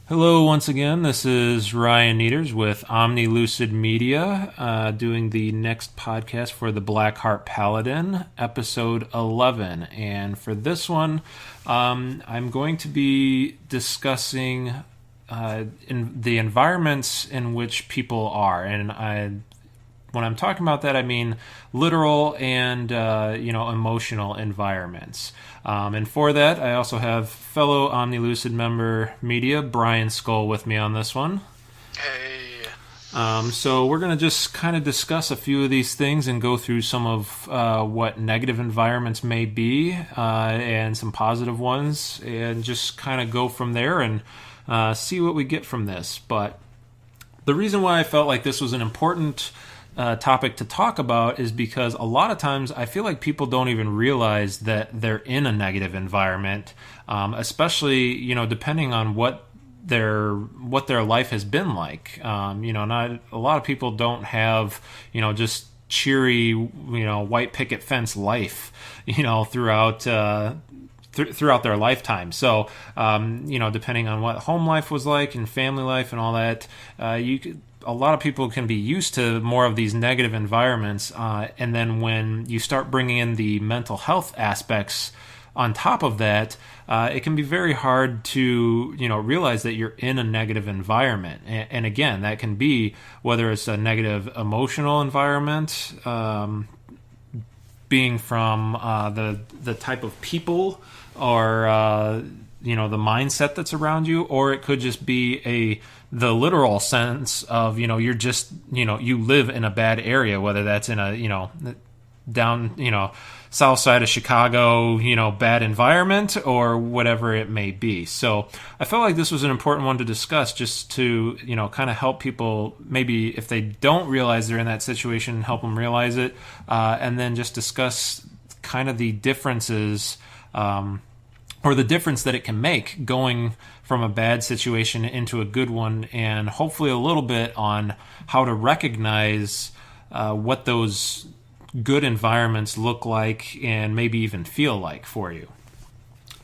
Hello, once again. This is Ryan Nieders with Omni Lucid Media, doing the next podcast for the Blackheart Paladin, episode 11. And for this one, I'm going to be discussing in the environments in which people are. When I'm talking about that, I mean literal and emotional environments. And for that, I also have fellow Omni Lucid member media Brian Skol with me on this one. Hey. So we're going to just kind of discuss a few of these things and go through some of what negative environments may be and some positive ones, and just kind of go from there and see what we get from this. But the reason why I felt like this was an important topic to talk about is because a lot of times I feel like people don't even realize that they're in a negative environment, especially depending on what their life has been like. Not a lot of people don't have just cheery white picket fence life throughout. Throughout their lifetime. So, depending on what home life was like and family life and all that, a lot of people can be used to more of these negative environments. And then when you start bringing in the mental health aspects on top of that, it can be very hard to, realize that you're in a negative environment. And again, that can be whether it's a negative emotional environment, being from the type of people or the mindset that's around you, or it could just be the literal sense of you're just you live in a bad area, whether that's in a down south side of Chicago bad environment or whatever it may be. So I felt like this was an important one to discuss, just to kind of help people, maybe if they don't realize they're in that situation, help them realize it, and then just discuss kind of the differences, or the difference that it can make going from a bad situation into a good one, and hopefully a little bit on how to recognize what those good environments look like and maybe even feel like for you.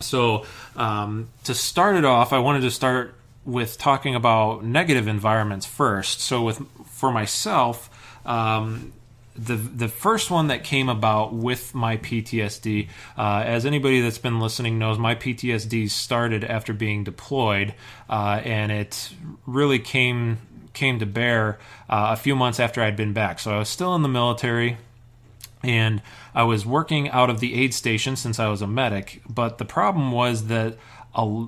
So to start it off, I wanted to start with talking about negative environments first. So for myself, the first one that came about with my PTSD, as anybody that's been listening knows, my PTSD started after being deployed, and it really came to bear a few months after I'd been back. So I was still in the military, and I was working out of the aid station since I was a medic, but the problem was that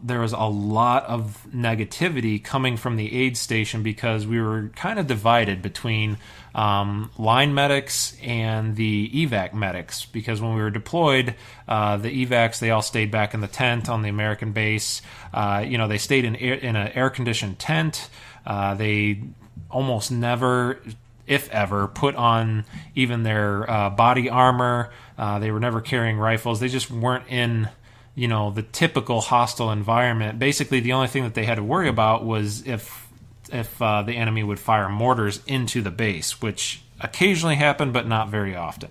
there was a lot of negativity coming from the aid station because we were kind of divided between line medics and the evac medics, because when we were deployed, the evacs, they all stayed back in the tent on the American base. They stayed in an air-conditioned tent. They almost never, if ever, put on even their body armor. They were never carrying rifles. They just weren't in the typical hostile environment. Basically, the only thing that they had to worry about was if the enemy would fire mortars into the base, which occasionally happened, but not very often.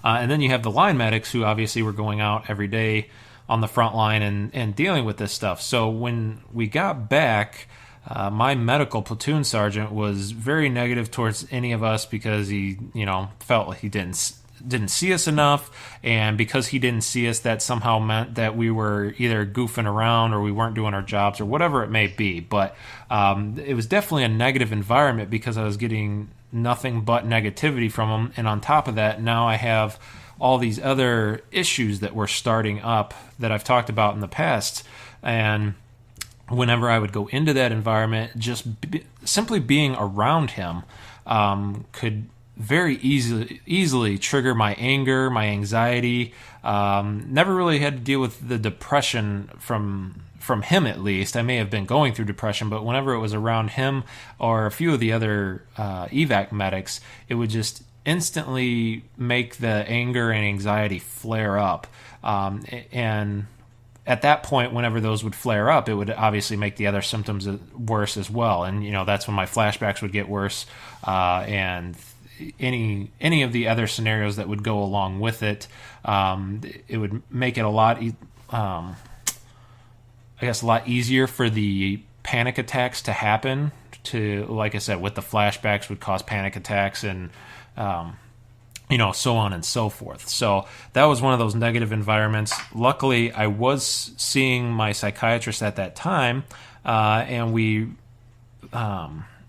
And then you have the line medics, who obviously were going out every day on the front line and dealing with this stuff. So when we got back, my medical platoon sergeant was very negative towards any of us because he, felt like he didn't see us enough, and because he didn't see us, that somehow meant that we were either goofing around or we weren't doing our jobs or whatever it may be. But it was definitely a negative environment because I was getting nothing but negativity from him, and on top of that, now I have all these other issues that were starting up that I've talked about in the past. And whenever I would go into that environment, just simply being around him could very easily trigger my anger, my anxiety. Never really had to deal with the depression from him, at least. I may have been going through depression, but whenever it was around him or a few of the other evac medics, it would just instantly make the anger and anxiety flare up. And at that point, whenever those would flare up, it would obviously make the other symptoms worse as well. And, that's when my flashbacks would get worse, and any of the other scenarios that would go along with it. It would make it a lot guess, a lot easier for the panic attacks to happen. To, like I said, with the flashbacks would cause panic attacks and so on and so forth. So that was one of those negative environments. Luckily, I was seeing my psychiatrist at that time, and we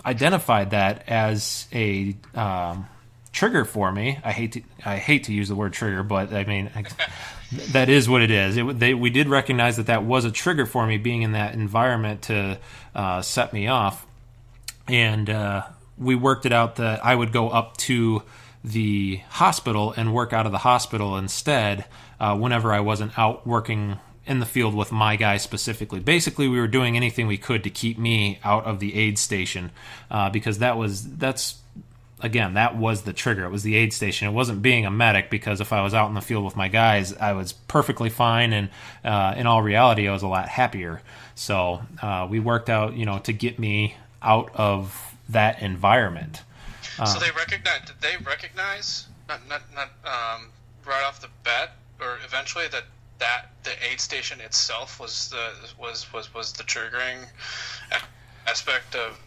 identified that as a trigger for me. I hate to use the word trigger, but I mean that is what it is. We did recognize that was a trigger for me, being in that environment to set me off, and we worked it out that I would go up to the hospital and work out of the hospital instead whenever I wasn't out working in the field with my guy specifically. Basically, we were doing anything we could to keep me out of the aid station because that was the trigger. It was the aid station. It wasn't being a medic, because if I was out in the field with my guys, I was perfectly fine, and in all reality, I was a lot happier. So we worked out, to get me out of that environment. So they recognize not right off the bat, or eventually that the aid station itself was the triggering aspect of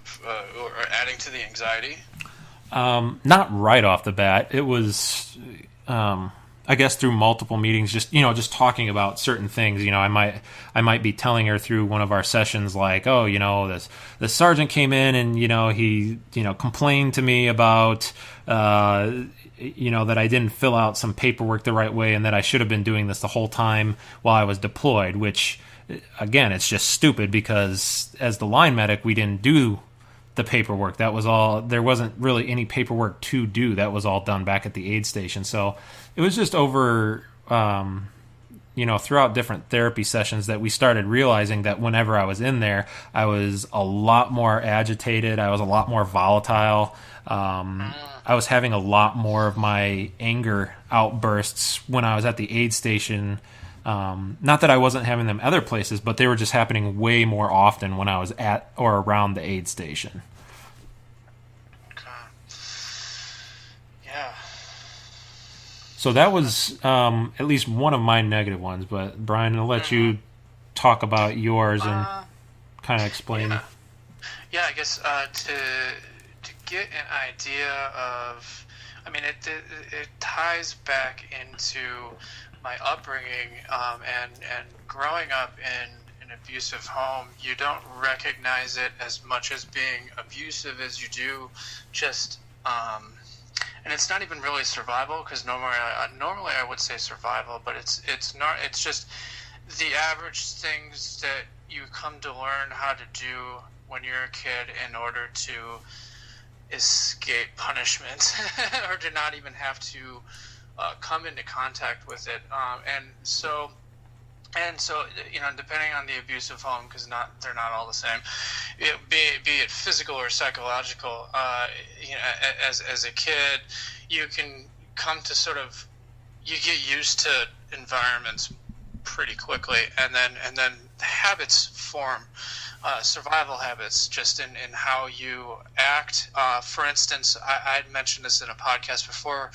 or adding to the anxiety. Not right off the bat. It was, I guess, through multiple meetings, just talking about certain things. I might be telling her through one of our sessions, like, oh, the sergeant came in and, he, complained to me about, that I didn't fill out some paperwork the right way, and that I should have been doing this the whole time while I was deployed, which, again, it's just stupid, because as the line medic, we didn't do the paperwork. That was all. There wasn't really any paperwork to do. That was all done back at the aid station. So it was just over, throughout different therapy sessions that we started realizing that whenever I was in there, I was a lot more agitated. I was a lot more volatile. I was having a lot more of my anger outbursts when I was at the aid station. Not that I wasn't having them other places, but they were just happening way more often when I was at or around the aid station. Okay. Yeah. So that was at least one of my negative ones. But Brian, I'll let you talk about yours and kind of explain. Yeah, I guess to get an idea of, it ties back into my upbringing and growing up in an abusive home. You don't recognize it as much as being abusive as you do just and it's not even really survival, because normally I would say survival, but it's not. It's just the average things that you come to learn how to do when you're a kid in order to escape punishment or to not even have to come into contact with it, and so depending on the abusive home, because they're not all the same, be it physical or psychological, as a kid, you can come to you get used to environments pretty quickly, and then habits form, survival habits, just in how you act. For instance, I had mentioned this in a podcast before.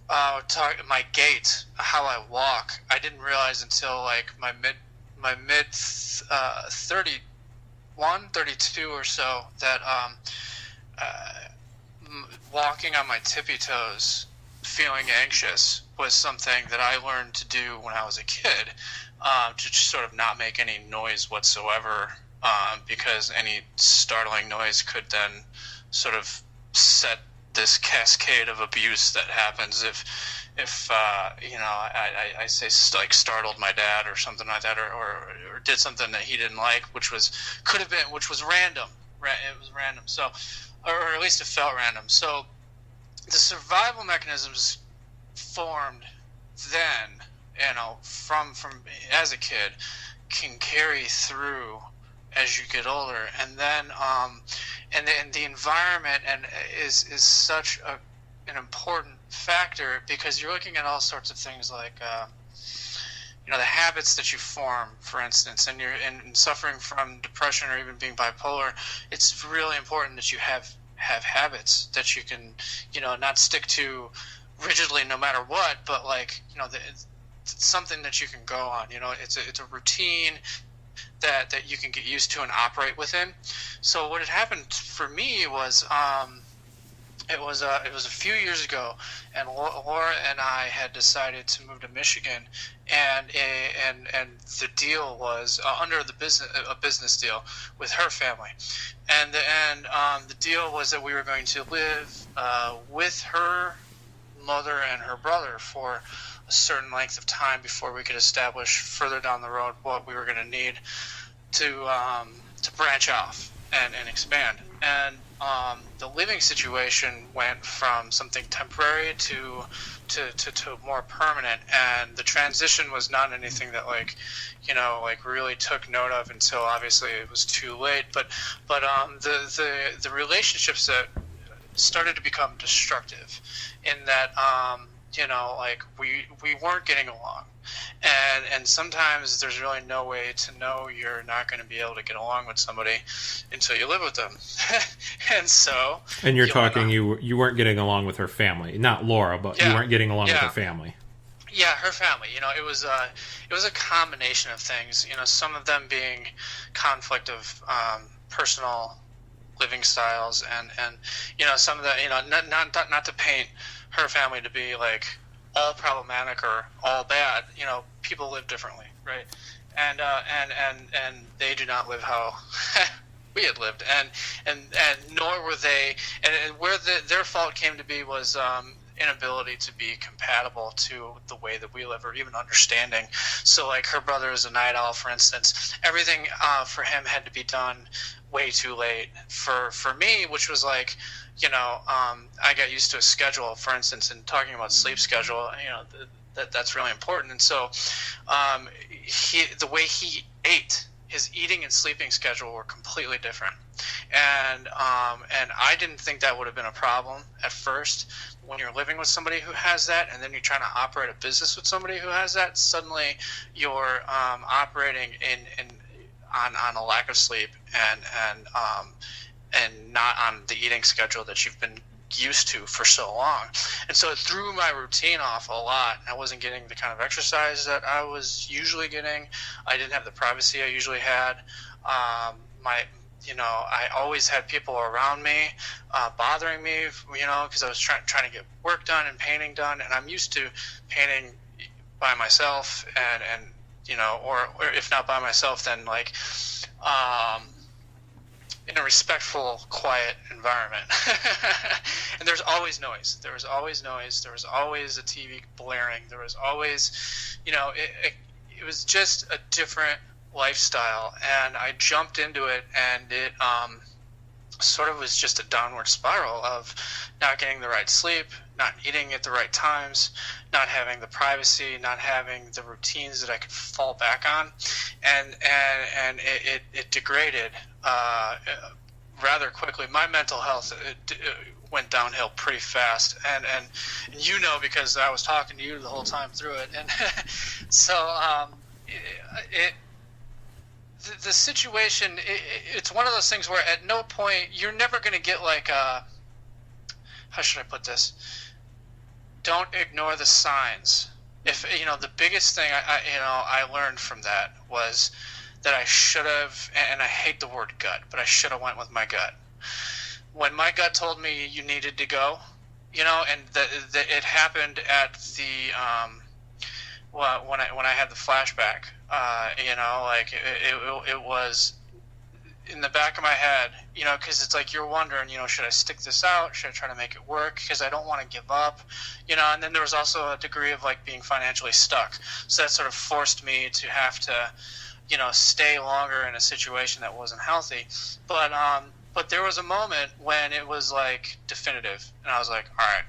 My gait, how I walk, I didn't realize until like my mid 32 or so that walking on my tippy toes, feeling anxious, was something that I learned to do when I was a kid, to just sort of not make any noise whatsoever, because any startling noise could then sort of set this cascade of abuse that happens if I say, like, startled my dad or something like that, or did something that he didn't like, which was random. It was random. So, or at least it felt random. So the survival mechanisms formed then, from as a kid, can carry through as you get older, and then and the environment is such an important factor, because you're looking at all sorts of things like the habits that you form, for instance, and you're suffering from depression or even being bipolar. It's really important that you have habits that you can not stick to rigidly no matter what, but it's something that you can go on. It's a routine that you can get used to and operate within. So what had happened for me was it was a few years ago, and Laura and I had decided to move to Michigan, and the deal was under a business deal with her family, and the deal was that we were going to live with her mother and her brother for a certain length of time before we could establish further down the road what we were going to need to branch off and expand. And the living situation went from something temporary to more permanent, and the transition was not anything that really took note of until obviously it was too late. But the relationships that started to become destructive in that we weren't getting along, and sometimes there's really no way to know you're not going to be able to get along with somebody until you live with them. And you're talking you weren't getting along with her family, not Laura, but you weren't getting along with her family. Yeah, her family. It was a combination of things. Some of them being conflict of personal living styles, and some of that, not to paint her family to be like all problematic or all bad. People live differently, right? And they do not live how we had lived, and nor were they. And where their fault came to be was inability to be compatible to the way that we live, or even understanding. So, like, her brother is a night owl, for instance. Everything for him had to be done way too late. For me, which was like, I got used to a schedule, for instance, and talking about sleep schedule, that's really important. And so the way he ate, his eating and sleeping schedule were completely different. And I didn't think that would have been a problem at first. When you're living with somebody who has that, and then you're trying to operate a business with somebody who has that, suddenly you're operating on a lack of sleep and not on the eating schedule that you've been used to for so long. And so it threw my routine off a lot. I wasn't getting the kind of exercise that I was usually getting. I didn't have the privacy I usually had. I always had people around me bothering me, because I was trying to get work done and painting done, and I'm used to painting by myself, and or if not by myself, then in a respectful, quiet environment. And there's always noise. There was always noise. There was always a TV blaring. There was always, it was just a different lifestyle. And I jumped into it, and it sort of was just a downward spiral of not getting the right sleep, not eating at the right times, not having the privacy, not having the routines that I could fall back on, and it degraded rather quickly. My mental health went downhill pretty fast, and because I was talking to you the whole time through it, and so the situation, it's one of those things where at no point, you're never going to get how should I put this? Don't ignore the signs. If the biggest thing I learned from that was that I should have, and I hate the word gut, but I should have went with my gut. When my gut told me you needed to go, and that it happened at the when I had the flashback, it was in the back of my head, because it's like you're wondering, should I stick this out? Should I try to make it work? Because I don't want to give up, and then there was also a degree of being financially stuck. So that sort of forced me to have to, stay longer in a situation that wasn't healthy. But there was a moment when it was definitive, and I was like, all right.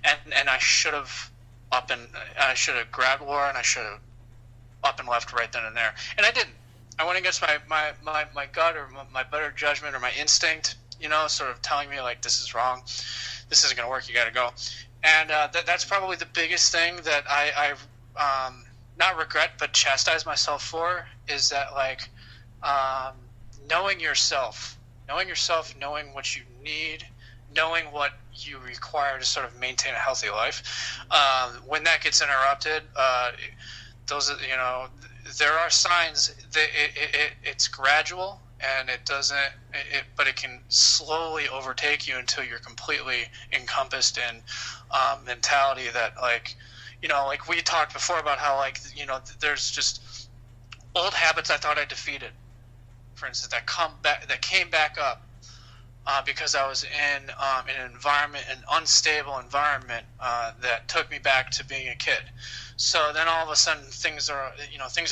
And I should have grabbed Laura, and I should have up and left right then and there. And I didn't. I went against my gut, or my better judgment, or my instinct, sort of telling me this is wrong, this isn't going to work, you got to go. And that's probably the biggest thing that I not regret, but chastise myself for, is that knowing yourself, knowing what you need, knowing what you require to sort of maintain a healthy life. When that gets interrupted, those there are signs that it's gradual, and it doesn't, but it can slowly overtake you until you're completely encompassed in mentality that, like, like we talked before about how, like, there's just old habits I thought I defeated, for instance, that came back up because I was in an environment, an unstable environment that took me back to being a kid. So then all of a sudden things are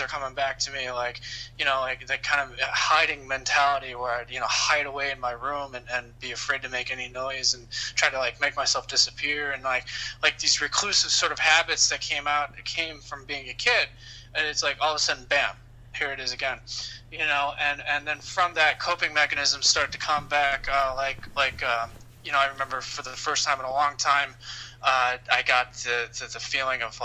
coming back to me, like, like that kind of hiding mentality where I'd, hide away in my room and be afraid to make any noise and try to, like, make myself disappear, and like these reclusive sort of habits that came from being a kid, and it's like all of a sudden, bam, here it is again, and then from that, coping mechanisms start to come back, I remember for the first time in a long time, I got the feeling of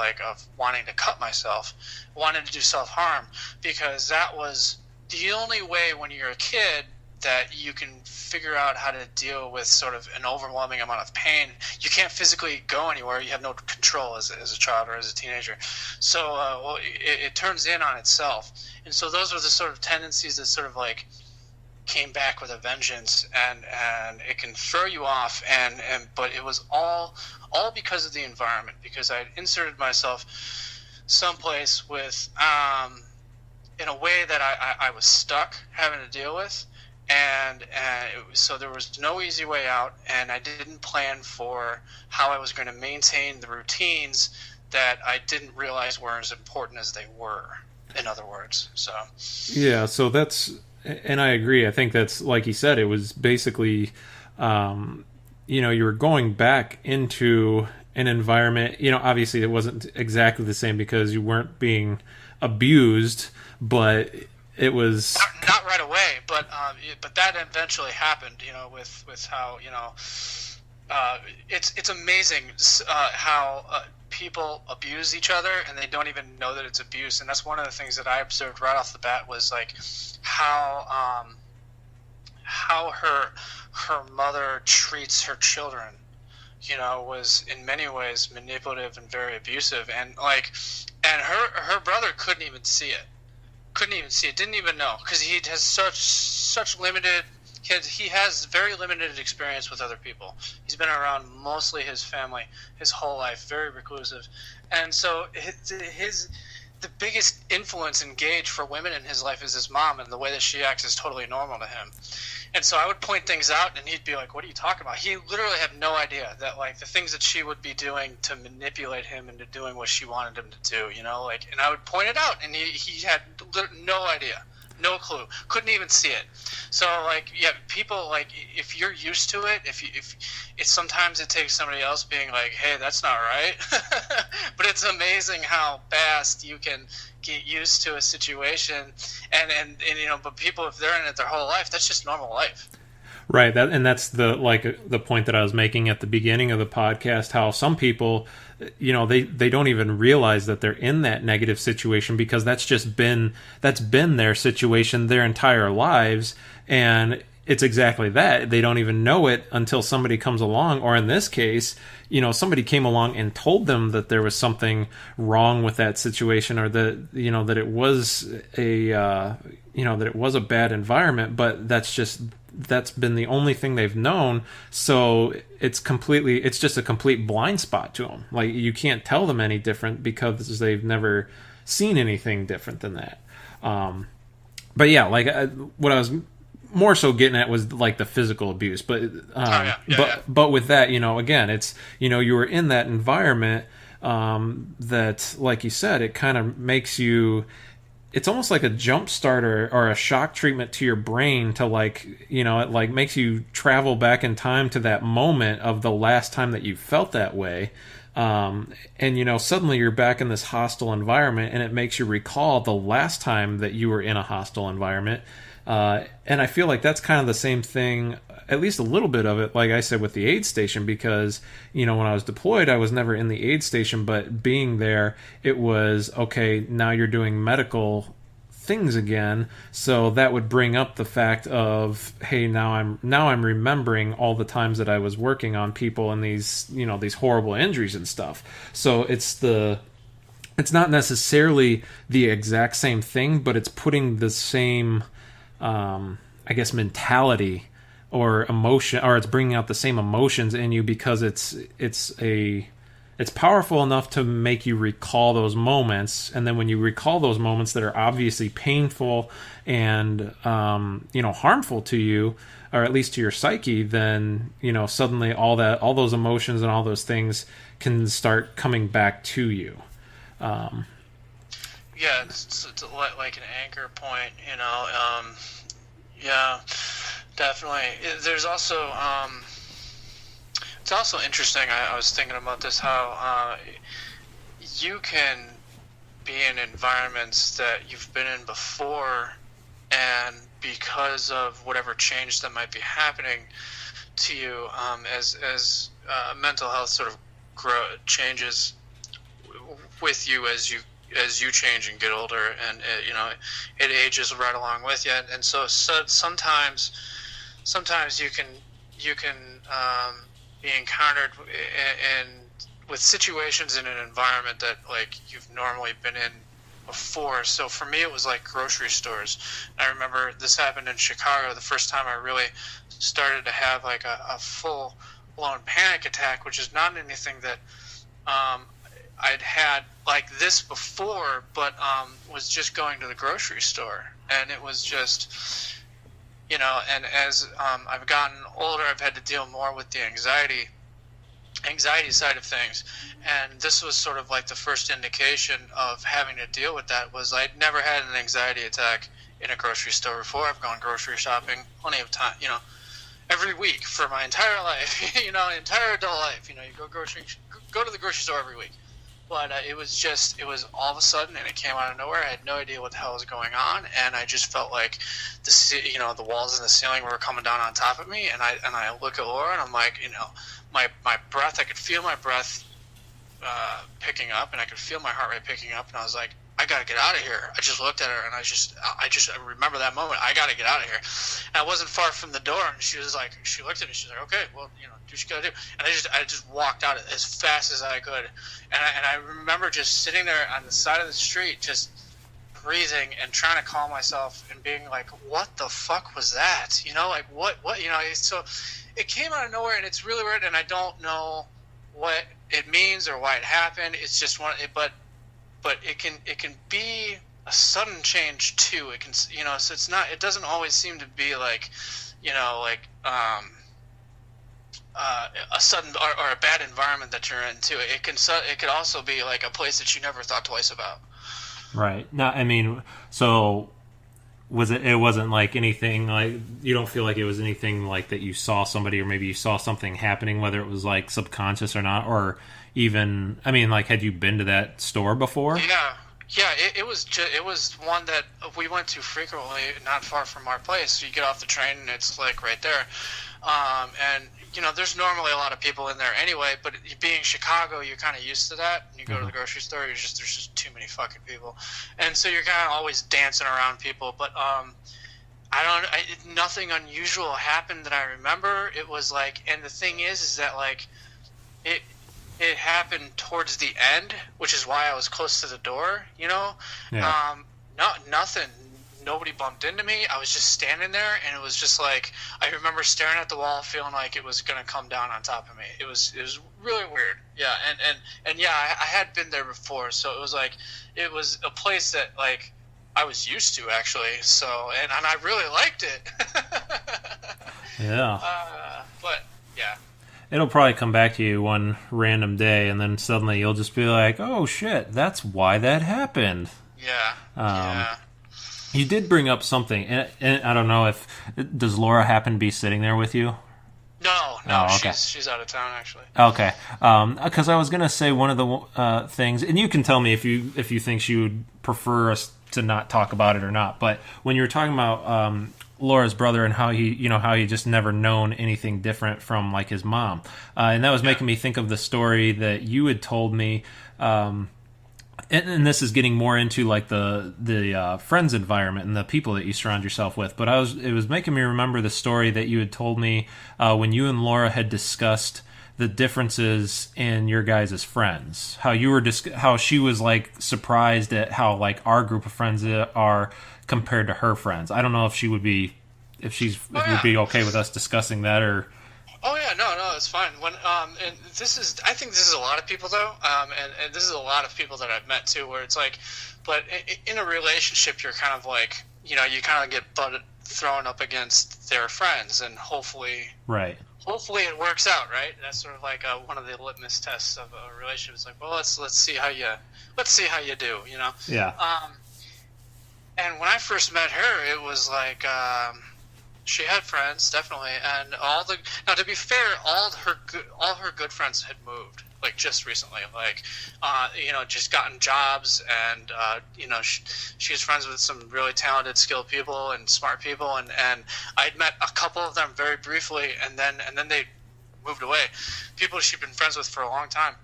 wanting to cut myself, wanting to do self-harm, because that was the only way when you're a kid that you can figure out how to deal with sort of an overwhelming amount of pain. You can't physically go anywhere. You have no control as a child or as a teenager. So it turns in on itself. And so those were the sort of tendencies that sort of like came back with a vengeance, and it can throw you off, but it was all because of the environment, because I had inserted myself someplace with in a way that I was stuck having to deal with, and so there was no easy way out, and I didn't plan for how I was going to maintain the routines that I didn't realize were as important as they were, in other words. So yeah, so that's, and I agree. I think that's, like you said, it was basically, you were going back into an environment, obviously it wasn't exactly the same because you weren't being abused, but it was not right away, but that eventually happened, with how, it's amazing how people abuse each other and they don't even know that it's abuse. And that's one of the things that I observed right off the bat, was like how her mother treats her children, was in many ways manipulative and very abusive, and her brother couldn't even see it, didn't even know, because he has such limited, he has very limited experience with other people. He's been around mostly his family his whole life, very reclusive, and so the biggest influence and gauge for women in his life is his mom, and the way that she acts is totally normal to him. And so I would point things out, and he'd be like, "What are you talking about?" He literally had no idea that, like, the things that she would be doing to manipulate him into doing what she wanted him to do, and I would point it out, and he had no idea, no clue, couldn't even see it. So, people, if you're used to it, if it's, sometimes it takes somebody else being like, "Hey, that's not right," but it's amazing how fast you can get used to a situation, and but people, if they're in it their whole life, that's just normal life. Right. That's the point that I was making at the beginning of the podcast, how some people, they don't even realize that they're in that negative situation because that's been their situation their entire lives. And it's exactly that. They don't even know it until somebody comes along, or in this case, somebody came along and told them that there was something wrong with that situation, or that, that it was a bad environment, but that's been the only thing they've known. So it's just a complete blind spot to them. Like, you can't tell them any different because they've never seen anything different than that. But yeah, what I was more so getting at was like the physical abuse, but but with that, again, it's, you were in that environment that, like you said, it kind of makes you, it's almost like a jump starter or a shock treatment to your brain to, it makes you travel back in time to that moment of the last time that you felt that way. And suddenly you're back in this hostile environment, and it makes you recall the last time that you were in a hostile environment. And I feel like that's kind of the same thing, at least a little bit of it, like I said, with the aid station, because, when I was deployed, I was never in the aid station, but being there, it was, okay, now you're doing medical things again. So that would bring up the fact of, hey, now I'm remembering all the times that I was working on people and these, these horrible injuries and stuff. So it's it's not necessarily the exact same thing, but it's putting the same, I guess, mentality or emotion, or it's bringing out the same emotions in you, because it's powerful enough to make you recall those moments. And then when you recall those moments that are obviously painful and harmful to you, or at least to your psyche, then suddenly all those emotions and all those things can start coming back to you. Yeah, it's like an anchor point, yeah, definitely. There's also, it's also interesting, I was thinking about this, how you can be in environments that you've been in before, and because of whatever change that might be happening to you, as mental health sort of changes with you as you change and get older, and it ages right along with you, and so sometimes you can be encountered with situations in an environment that like you've normally been in before. So for me, it was like grocery stores. I remember this happened in Chicago the first time I really started to have like a full blown panic attack, which is not anything that I'd had like this before, but was just going to the grocery store, and it was just, and as I've gotten older, I've had to deal more with the anxiety side of things, and this was sort of like the first indication of having to deal with that. Was I'd never had an anxiety attack in a grocery store before. I've gone grocery shopping plenty of time, every week for my entire life, entire adult life. You go to the grocery store every week. But it was all of a sudden, and it came out of nowhere. I had no idea what the hell was going on, and I just felt like the walls and the ceiling were coming down on top of me. And I look at Laura, and I'm like, my breath. I could feel my breath picking up, and I could feel my heart rate picking up. And I was like, I gotta get out of here. I just looked at her, and I remember that moment. I gotta get out of here. And I wasn't far from the door, and she looked at me. She's like, okay, well, do what you gotta do. And I just walked out as fast as I could. And I remember just sitting there on the side of the street, just breathing and trying to calm myself and being like, what the fuck was that? Like what? So it came out of nowhere, and it's really weird, and I don't know what it means or why it happened. It's just but it can be a sudden change too. It can, so it doesn't always seem to be like, a sudden or a bad environment that you're in too. It could also be like a place that you never thought twice about. Right. No, I mean, so it wasn't like anything, like you don't feel like it was anything like that you saw somebody, or maybe you saw something happening, whether it was like subconscious or not, or even, I mean, like, had you been to that store before? Yeah, it was one that we went to frequently, not far from our place. So you get off the train, and it's like right there. And there's normally a lot of people in there anyway, but being Chicago, you're kind of used to that. You go to the grocery store, there's just too many fucking people, and so you're kind of always dancing around people. But nothing unusual happened that I remember. It was like, and the thing is that like it happened towards the end, which is why I was close to the door. Yeah. Nothing. Nobody bumped into me. I was just standing there, and it was just like, I remember staring at the wall, feeling like it was gonna come down on top of me. It was really weird. Yeah, and yeah, I had been there before, so it was like, it was a place that like I was used to actually. So and I really liked it. Yeah. But yeah. It'll probably come back to you one random day, and then suddenly you'll just be like, "Oh shit, that's why that happened." Yeah. Yeah. You did bring up something, and I don't know if does Laura happen to be sitting there with you? No, Oh, okay. She's out of town actually. Okay, because I was gonna say one of the things, and you can tell me if you think she would prefer us to not talk about it or not. But when you were talking about Laura's brother and how he just never known anything different from like his mom, and that was making me think of the story that you had told me. And this is getting more into like the friends environment and the people that you surround yourself with. But it was making me remember the story that you had told me when you and Laura had discussed the differences in your guys' friends. How you were how she was like surprised at how like our group of friends are compared to her friends. I don't know if she would be would be okay with us discussing that or. Oh yeah, no, it's fine. When and I think this is a lot of people though, and this is a lot of people that I've met too, where it's like, but in a relationship, you're kind of like, you kind of get thrown up against their friends, and hopefully it works out, right? That's sort of like one of the litmus tests of a relationship. It's like, well, let's see how you do, Yeah. And when I first met her, it was like. She had friends, definitely, and now to be fair, all her good friends had moved, like just recently, like just gotten jobs, and she was friends with some really talented, skilled people and smart people, and I'd met a couple of them very briefly, and then they moved away, people she'd been friends with for a long time.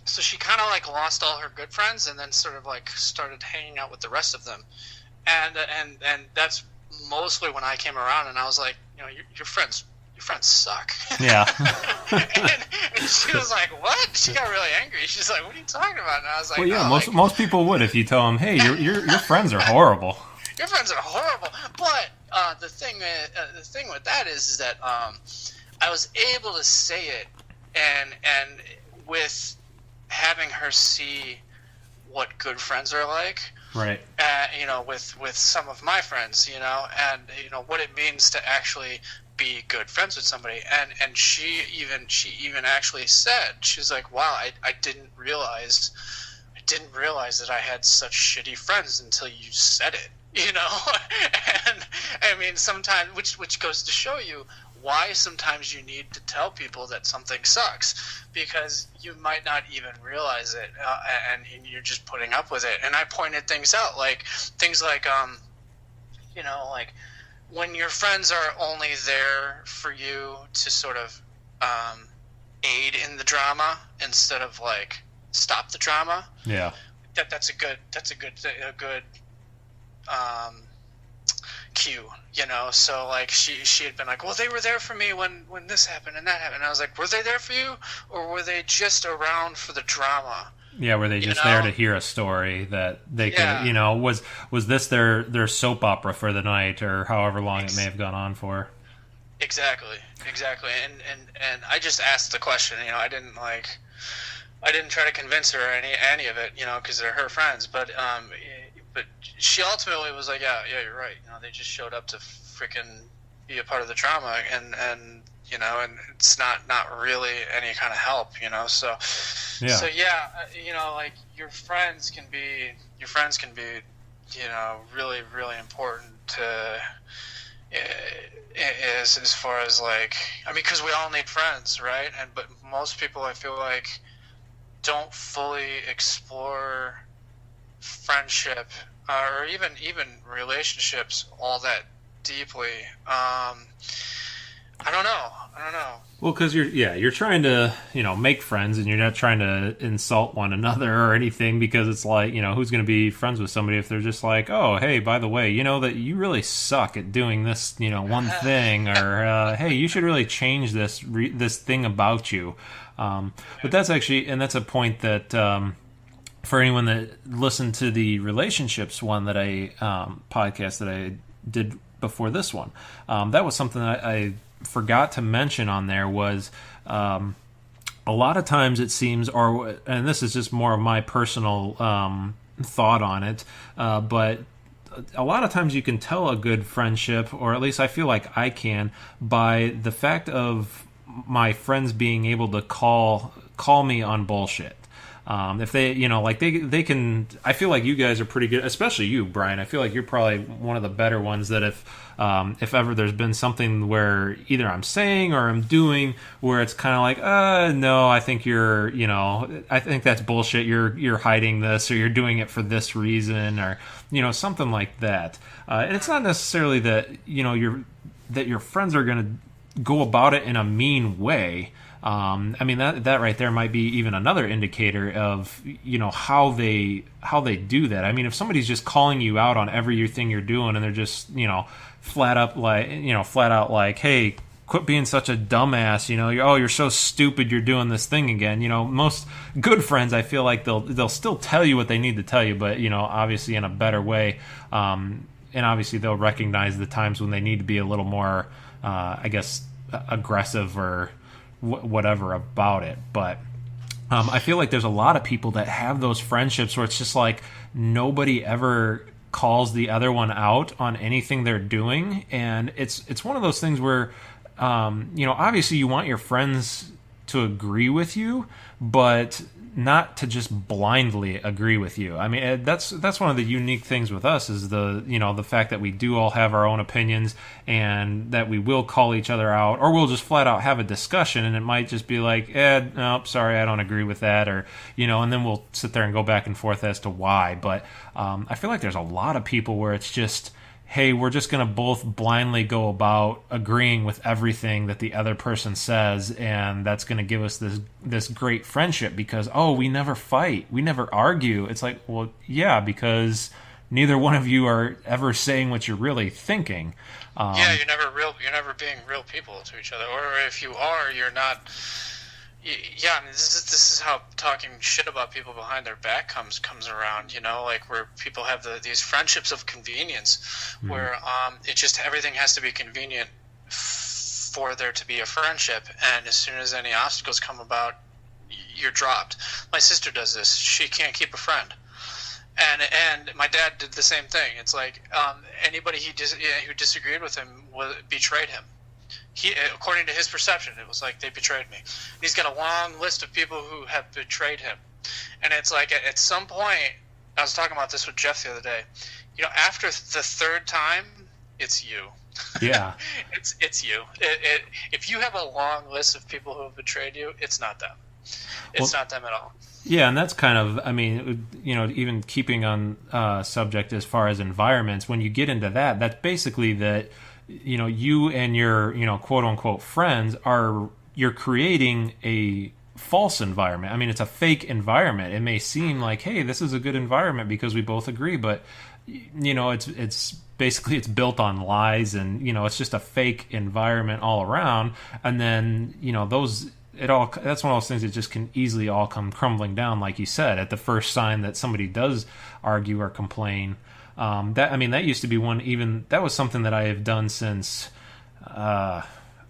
So she kind of like lost all her good friends, and then sort of like started hanging out with the rest of them, and that's mostly when I came around, and I was like, your friends suck. Yeah. and she was like, what? She got really angry. She's like, what are you talking about? And I was like, well, yeah, most people would if you tell them, hey, your friends are horrible. Your friends are horrible. But the thing with that is that I was able to say it, and with having her see what good friends are like. Right. With some of my friends, and what it means to actually be good friends with somebody, and she even actually said, she's like, wow, I didn't realize that I had such shitty friends until you said it, and I mean sometimes, which goes to show you why sometimes you need to tell people that something sucks, because you might not even realize it, and you're just putting up with it. And I pointed things out, like like when your friends are only there for you to sort of aid in the drama instead of like stop the drama. Yeah, that's a good cue, so like she had been like, well, they were there for me when this happened and that happened, and I was like, were they there for you, or were they just around for the drama? Yeah, were they just there to hear a story that they could, was this their soap opera for the night, or however long it may have gone on for? Exactly, and I just asked the question, I didn't try to convince her any of it, because they're her friends, but she ultimately was like, yeah, you're right. They just showed up to freaking be a part of the drama, and it's not really any kind of help, So, yeah. So yeah, like your friends can be, really, really important to, as far as like, I mean, because we all need friends, right? But most people, I feel like, don't fully explore friendship or even relationships all that deeply. I don't know. Well, because you're trying to make friends, and you're not trying to insult one another or anything, because it's like, who's going to be friends with somebody if they're just like, oh, hey, by the way, that you really suck at doing this one thing, or hey, you should really change this thing about you. But that's actually, and that's a point that for anyone that listened to the relationships one that podcast that I did before this one, that was something that I forgot to mention on there, was a lot of times it seems, and this is just more of my personal thought on it, but a lot of times you can tell a good friendship, or at least I feel like I can, by the fact of my friends being able to call me on bullshit. If they, they can, I feel like you guys are pretty good, especially you, Brian. I feel like you're probably one of the better ones that if ever there's been something where either I'm saying or I'm doing where it's kind of like, no, I think I think that's bullshit. You're hiding this, or you're doing it for this reason, or, something like that. And it's not necessarily that, that your friends are going to go about it in a mean way. I mean, that right there might be even another indicator of, how they do that. I mean, if somebody's just calling you out on everything you're doing, and they're just, flat out like, hey, quit being such a dumbass. You're so stupid. You're doing this thing again. Most good friends, I feel like they'll still tell you what they need to tell you, but obviously in a better way. And obviously they'll recognize the times when they need to be a little more, I guess, aggressive or whatever about it. But I feel like there's a lot of people that have those friendships where it's just like nobody ever calls the other one out on anything they're doing, and it's one of those things where obviously you want your friends to agree with you, but not to just blindly agree with you. I mean, that's one of the unique things with us is the fact that we do all have our own opinions, and that we will call each other out, or we'll just flat out have a discussion, and it might just be like, no, sorry, I don't agree with that, or and then we'll sit there and go back and forth as to why. But I feel like there's a lot of people where it's just, hey, we're just going to both blindly go about agreeing with everything that the other person says, and that's going to give us this great friendship because, we never fight, we never argue. It's like, well, yeah, because neither one of you are ever saying what you're really thinking. You're never being real people to each other, or if you are, you're not. Yeah, I mean, this is how talking shit about people behind their back comes around, like where people have these friendships of convenience, where it just everything has to be convenient for there to be a friendship, and as soon as any obstacles come about, you're dropped. My sister does this; she can't keep a friend, and my dad did the same thing. It's like anybody who disagreed with him betrayed him. According to his perception, it was like they betrayed me. And he's got a long list of people who have betrayed him. And it's like at some point, I was talking about this with Jeff the other day, after the third time, it's you. Yeah. it's you. If you have a long list of people who have betrayed you, it's not them. It's not them at all. Yeah, and that's kind of, I mean, even keeping on subject as far as environments, when you get into that, that's basically that, you and your, quote unquote friends you're creating a false environment. I mean, it's a fake environment. It may seem like, hey, this is a good environment because we both agree, but it's basically it's built on lies, and it's just a fake environment all around. And then that's one of those things that just can easily all come crumbling down, like you said, at the first sign that somebody does argue or complain. That used to be that was something that I have done since, I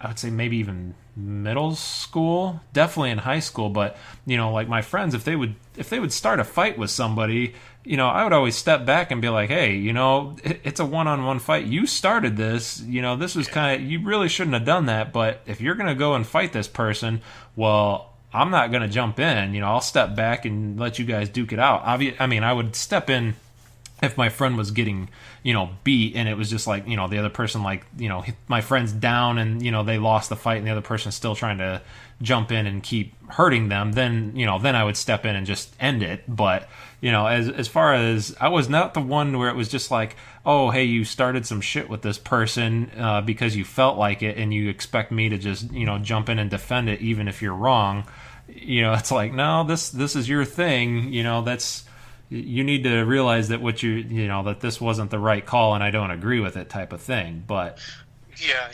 would say maybe even middle school, definitely in high school. But, like my friends, if they would start a fight with somebody, I would always step back and be like, hey, it's a one-on-one fight. You started this, this was you really shouldn't have done that. But if you're going to go and fight this person, well, I'm not going to jump in, I'll step back and let you guys duke it out. I would step in if my friend was getting, beat, and it was just like, the other person, like, my friend's down and, they lost the fight and the other person's still trying to jump in and keep hurting them, then, then I would step in and just end it. But, as far as I was not the one where it was just like, oh, hey, you started some shit with this person because you felt like it and you expect me to just, jump in and defend it even if you're wrong. It's like, no, this is your thing, you need to realize that that this wasn't the right call and I don't agree with it type of thing. But yeah,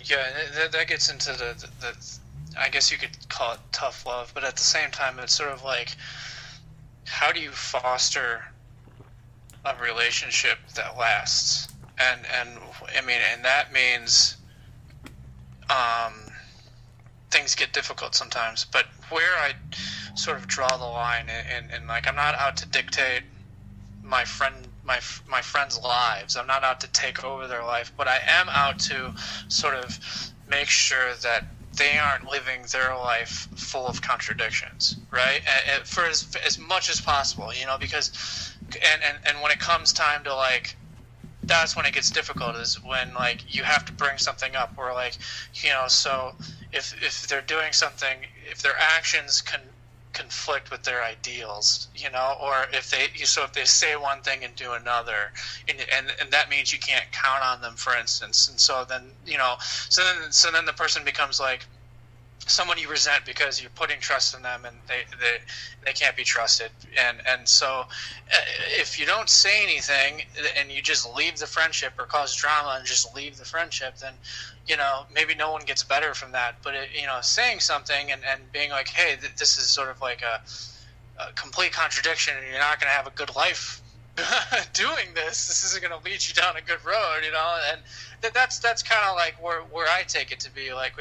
that gets into the I guess you could call it tough love, but at the same time, it's sort of like, how do you foster a relationship that lasts? And that means things get difficult sometimes. But where I sort of draw the line, and like, I'm not out to dictate my friends' lives. I'm not out to take over their life, but I am out to sort of make sure that they aren't living their life full of contradictions, right? For as much as possible, because and when it comes time to, like, that's when it gets difficult, is when, like, you have to bring something up where, like, so if they're doing something, if their actions conflict with their ideals, or if they say one thing and do another, and that means you can't count on them, for instance, and so then so then the person becomes like, someone you resent because you're putting trust in them and they can't be trusted. And so if you don't say anything and you just leave the friendship or cause drama and just leave the friendship, then, maybe no one gets better from that. But, saying something and being like, hey, this is sort of like a complete contradiction and you're not going to have a good life doing this isn't going to lead you down a good road, and that's kind of like where I take it to be like,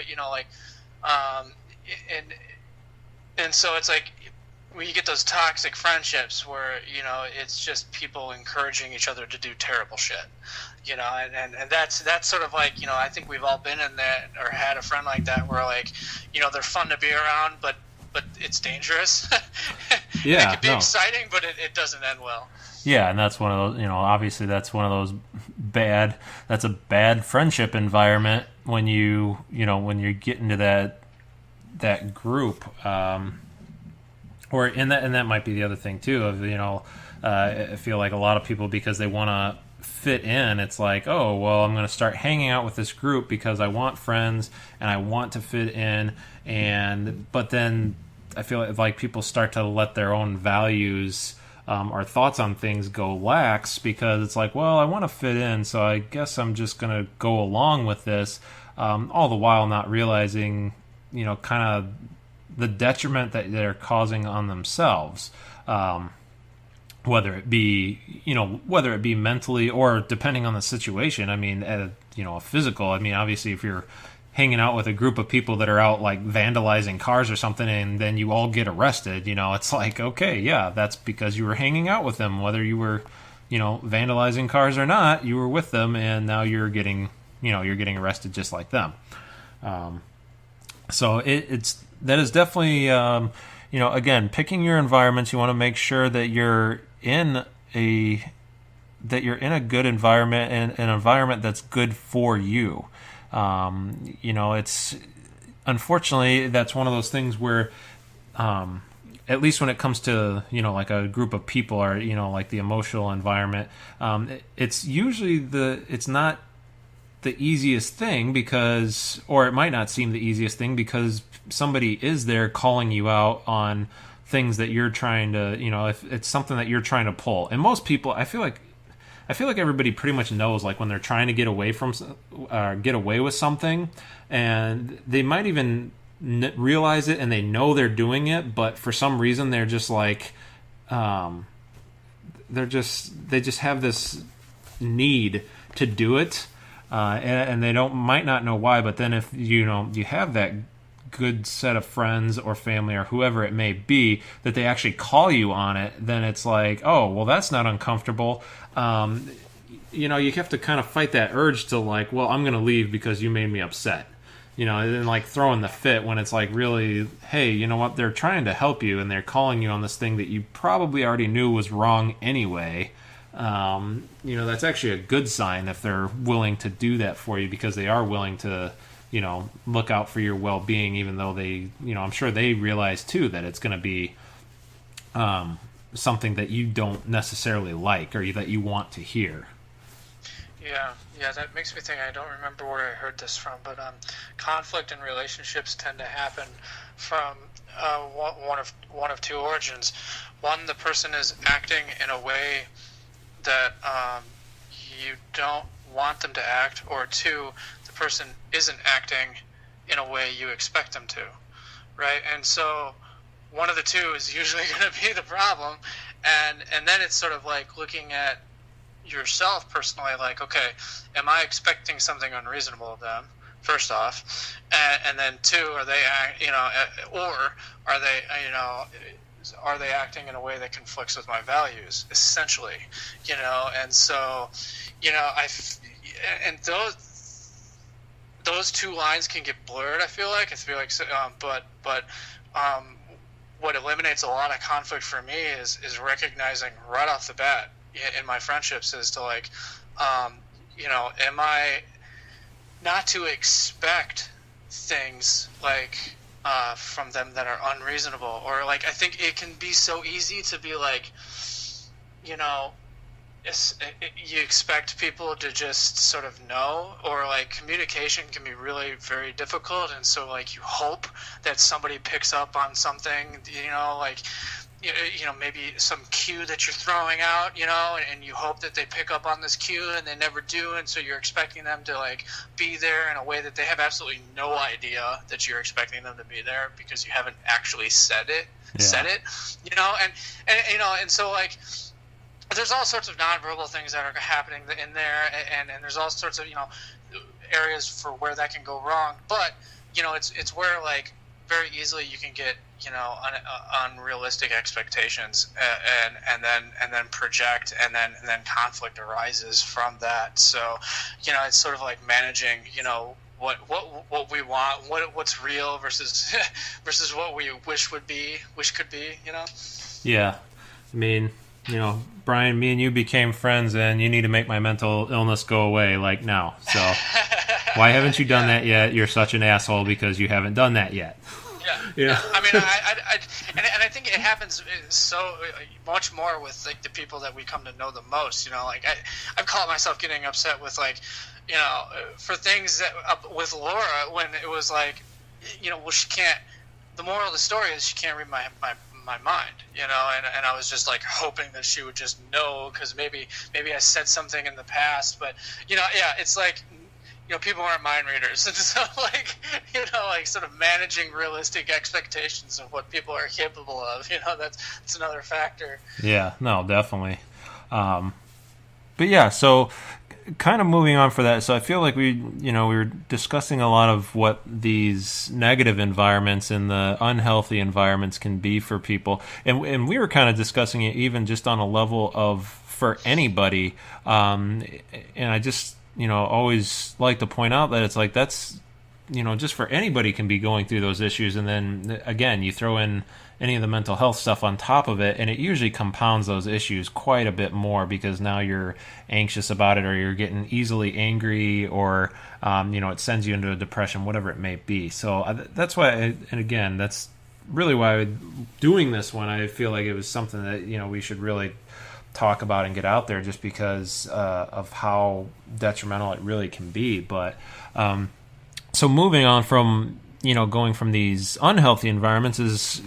and so it's like when you get those toxic friendships where it's just people encouraging each other to do terrible shit, and that's sort of like, I think we've all been in that or had a friend like that where like, they're fun to be around, but it's dangerous. Yeah, it can be exciting, but it doesn't end well. Yeah, and that's one of those, obviously that's one of those that's a bad friendship environment when when you get into that group, and that might be the other thing too of, I feel like a lot of people, because they want to fit in, it's like, oh, well, I'm going to start hanging out with this group because I want friends and I want to fit in, but then I feel like people start to let their own values or thoughts on things go lax, because it's like, well, I want to fit in, so I guess I'm just going to go along with this, all the while not realizing, kind of the detriment that they're causing on themselves, whether it be mentally or depending on the situation. I mean, a physical. I mean, obviously, if you're hanging out with a group of people that are out like vandalizing cars or something, and then you all get arrested, it's like, okay, yeah, that's because you were hanging out with them, whether you were, vandalizing cars or not, you were with them, and now you're getting arrested just like them. So that is definitely, again, picking your environments. You want to make sure that you're in a good environment, and an environment that's good for you. It's unfortunately, that's one of those things where, at least when it comes to, like a group of people, or, like the emotional environment, it's usually it's not the easiest thing, or it might not seem the easiest thing, because somebody is there calling you out on things that you're trying to, if it's something that you're trying to pull. And most people, I feel like everybody pretty much knows, like, when they're trying to get away with something, and they might even realize it and they know they're doing it, but for some reason they're just like, they just have this need to do it, and they might not know why. But then if you have that good set of friends or family or whoever it may be that they actually call you on it, then it's like, oh, well, that's not uncomfortable. You have to kind of fight that urge to, like, well, I'm going to leave because you made me upset. And then, like, throwing the fit when it's like, really, hey, you know what? They're trying to help you, and they're calling you on this thing that you probably already knew was wrong anyway. That's actually a good sign if they're willing to do that for you, because they are willing to, look out for your well-being, even though they, I'm sure they realize too that it's going to be something that you don't necessarily like, or that you want to hear. Yeah, that makes me think. I don't remember where I heard this from, but conflict in relationships tend to happen from one of two origins. One, the person is acting in a way that you don't want them to act, or two, the person isn't acting in a way you expect them to, right? And so one of the two is usually going to be the problem, and then it's sort of like looking at yourself personally, like, okay, am I expecting something unreasonable of them, first off, and then two, are they or are they are they acting in a way that conflicts with my values, essentially, and so and those two lines can get blurred, I feel like, but what eliminates a lot of conflict for me is recognizing right off the bat in my friendships is to, like, am I not to expect things like from them that are unreasonable, or like, I think it can be so easy to be like, you expect people to just sort of know, or like communication can be really very difficult, and so like you hope that somebody picks up on something, like maybe some cue that you're throwing out, and you hope that they pick up on this cue, and they never do, and so you're expecting them to like be there in a way that they have absolutely no idea that you're expecting them to be there, because you haven't actually said it, and so like there's all sorts of nonverbal things that are happening in there, and there's all sorts of areas for where that can go wrong. But it's where like very easily you can get unrealistic expectations, and then project, and then conflict arises from that. So it's sort of like managing what we want, what's real versus versus what we wish could be. Yeah, I mean, Brian, me and you became friends, and you need to make my mental illness go away, like, now. So why haven't you done that yet? You're such an asshole because you haven't done that yet. Yeah. I mean, I think it happens so much more with like the people that we come to know the most. Like I've caught myself getting upset with like, for things that with Laura, when it was like, well, she can't. The moral of the story is she can't read my mind, and I was just like hoping that she would just know, because maybe I said something in the past, but it's like, people aren't mind readers, and so like like sort of managing realistic expectations of what people are capable of, that's another factor. Yeah, no, definitely. But yeah, so kind of moving on for that. So I feel like we were discussing a lot of what these negative environments and the unhealthy environments can be for people. And we were kind of discussing it even just on a level of for anybody. And I just, always like to point out that it's like, that's, just for anybody can be going through those issues. And then again, you throw in any of the mental health stuff on top of it, and it usually compounds those issues quite a bit more, because now you're anxious about it, or you're getting easily angry, or it sends you into a depression, whatever it may be. So that's why, and again, that's really why doing this one, I feel like it was something that we should really talk about and get out there, just because of how detrimental it really can be. But so moving on from going from these unhealthy environments is,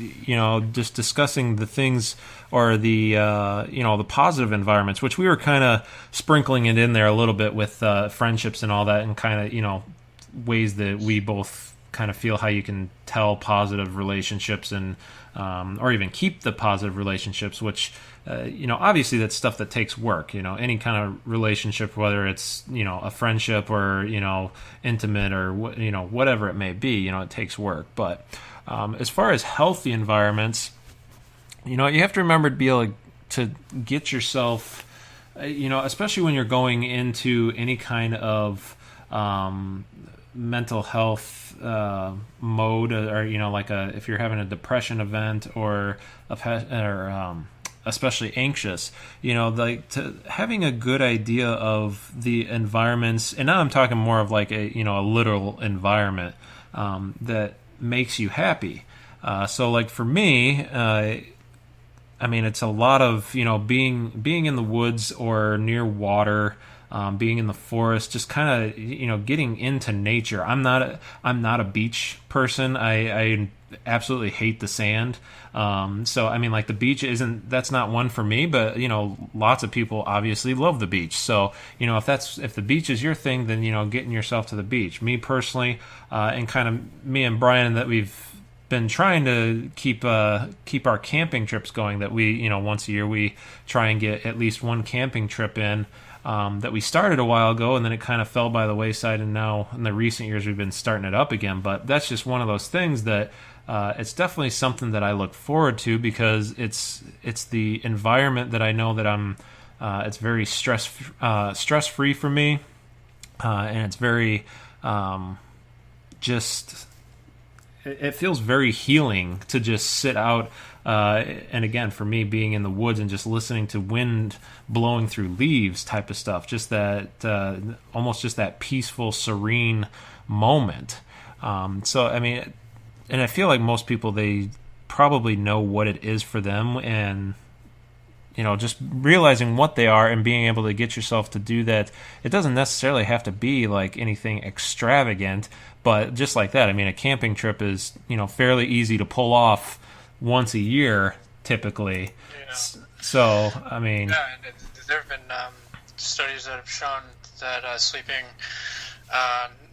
just discussing the things, or the, the positive environments, which we were kind of sprinkling it in there a little bit with friendships and all that, and kind of, ways that we both kind of feel how you can tell positive relationships, and or even keep the positive relationships, which, obviously that's stuff that takes work. Any kind of relationship, whether it's, a friendship, or, intimate, or, whatever it may be, it takes work. But as far as healthy environments, you have to remember to be able to get yourself, especially when you're going into any kind of mental health mode, or like if you're having a depression event, or especially anxious, like having a good idea of the environments. And now I'm talking more of like a literal environment that makes you happy. So like for me, I mean, it's a lot of being in the woods or near water, being in the forest, just kind of getting into nature. I'm not a beach person. I absolutely hate the sand. So I mean, like, the beach that's not one for me, but lots of people obviously love the beach. So if the beach is your thing, then getting yourself to the beach. Me personally, and kind of me and Brian, that we've been trying to keep our camping trips going, that we once a year we try and get at least one camping trip in, that we started a while ago, and then it kind of fell by the wayside, and now in the recent years we've been starting it up again. But that's just one of those things that it's definitely something that I look forward to, because it's the environment that I know that I'm it's very stress free for me, and it's very just it feels very healing to just sit out, and again, for me, being in the woods and just listening to wind blowing through leaves type of stuff, just that almost just that peaceful, serene moment. So I mean, and I feel like most people, they probably know what it is for them, and just realizing what they are and being able to get yourself to do that. It doesn't necessarily have to be like anything extravagant, but just like that, I mean, a camping trip is, fairly easy to pull off once a year, typically. Yeah. So, I mean... Yeah, and there have been studies that have shown that sleeping,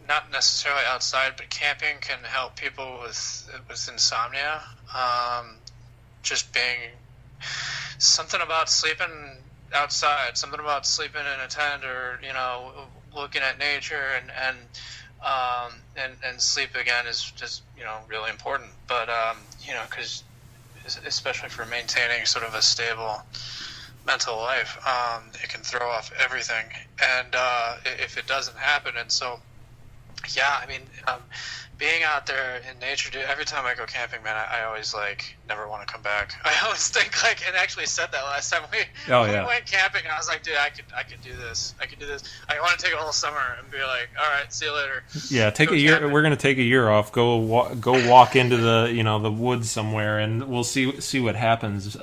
not necessarily outside, but camping can help people with insomnia. Just being... Something about sleeping outside, something about sleeping in a tent, or looking at nature and sleep again is just really important. But because especially for maintaining sort of a stable mental life, it can throw off everything, and if it doesn't happen. And so, yeah, I mean, being out there in nature, dude, every time I go camping, man, I always never want to come back. I always think and actually said that last time we went camping. I was like, dude, I could do this. I want to take a whole summer and be like, all right, see you later. Yeah, take a year. Camping. We're gonna take a year off. Go walk into the woods somewhere, and we'll see what happens.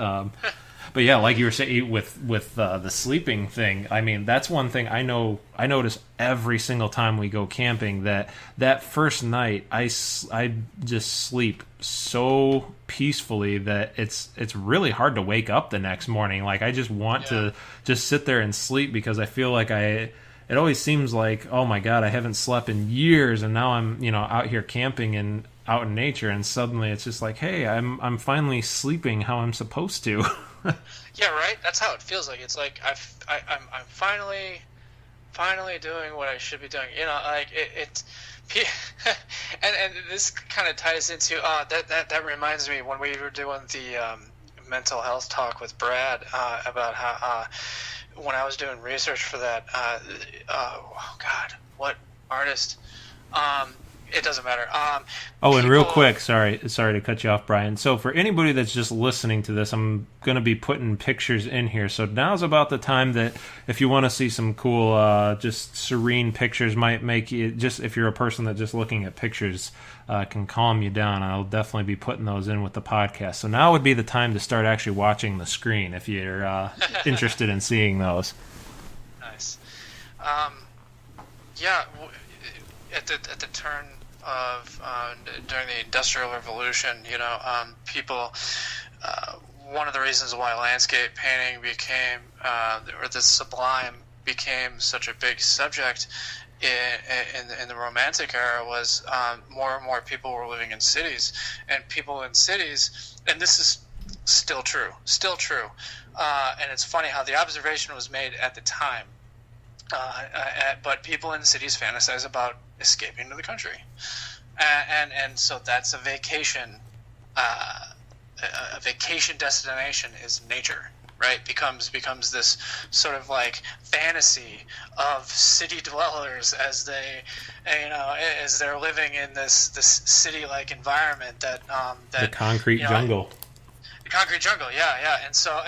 But yeah, like you were saying with the sleeping thing, I mean, that's one thing I notice every single time we go camping, that first night I just sleep so peacefully that it's really hard to wake up the next morning. Like, I just want to just sit there and sleep, because I feel like it always seems like, oh my God, I haven't slept in years, and now I'm out here camping and out in nature, and suddenly it's just like, hey, I'm finally sleeping how I'm supposed to. Yeah, right. That's how it feels like. It's like I'm finally doing what I should be doing. And this kind of ties into that reminds me when we were doing the mental health talk with Brad about how when I was doing research for that. Oh God, what artist? It doesn't matter. And real quick, sorry to cut you off, Brian. So for anybody that's just listening to this, I'm going to be putting pictures in here. So now's about the time that if you want to see some cool, just serene pictures, might make you, just if you're a person that just looking at pictures can calm you down, I'll definitely be putting those in with the podcast. So now would be the time to start actually watching the screen if you're interested in seeing those. Nice. At the turn of during the Industrial Revolution, people. One of the reasons why landscape painting became, or the sublime became such a big subject in the Romantic era was more and more people were living in cities, and people in cities, and this is still true, and it's funny how the observation was made at the time. But people in cities fantasize about escaping to the country, and so that's a vacation. A vacation destination is nature, right? Becomes this sort of like fantasy of city dwellers as they're living in this city-like environment that the concrete jungle. The concrete jungle, yeah, and so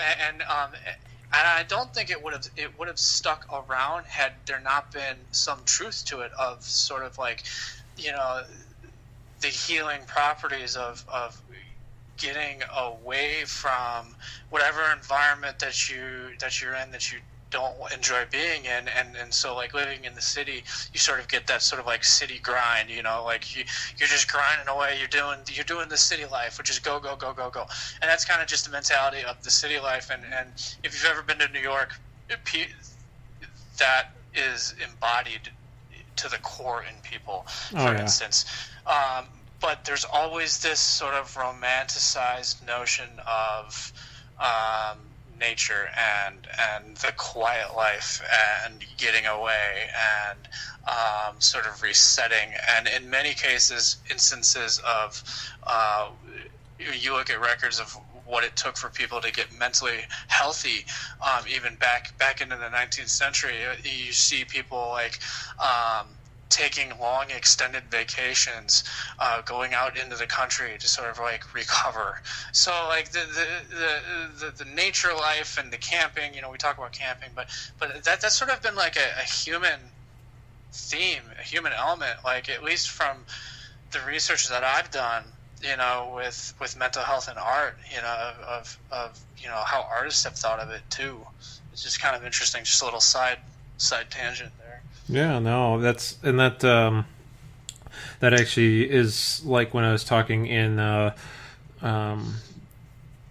and I don't think it would have stuck around had there not been some truth to it of sort of like, the healing properties of getting away from whatever environment that you're in that you don't enjoy being in, and so like living in the city, you sort of get that sort of like city grind, like you're just grinding away, you're doing the city life, which is go, and that's kind of just the mentality of the city life. And if you've ever been to New York, that is embodied to the core in people, for instance. But there's always this sort of romanticized notion of nature and the quiet life and getting away and sort of resetting. And in many instances of you look at records of what it took for people to get mentally healthy, even back into the 19th century, you see people like taking long extended vacations, going out into the country to sort of like recover. So like the nature life and the camping, we talk about camping, but that's sort of been like a human theme, a human element, like at least from the research that I've done, with mental health and art, of how artists have thought of it too. It's just kind of interesting. Just a little side tangent there. Yeah, no, that actually is like when I was talking in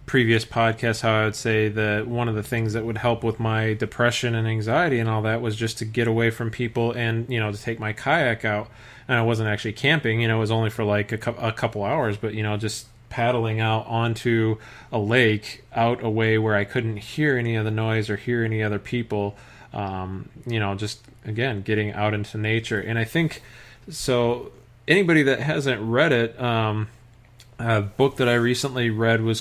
previous podcasts, how I would say that one of the things that would help with my depression and anxiety and all that was just to get away from people and, to take my kayak out. And I wasn't actually camping, it was only for like a couple hours, but, just paddling out onto a lake out away where I couldn't hear any of the noise or hear any other people, just, again, getting out into nature. And I think, so anybody that hasn't read it, a book that I recently read is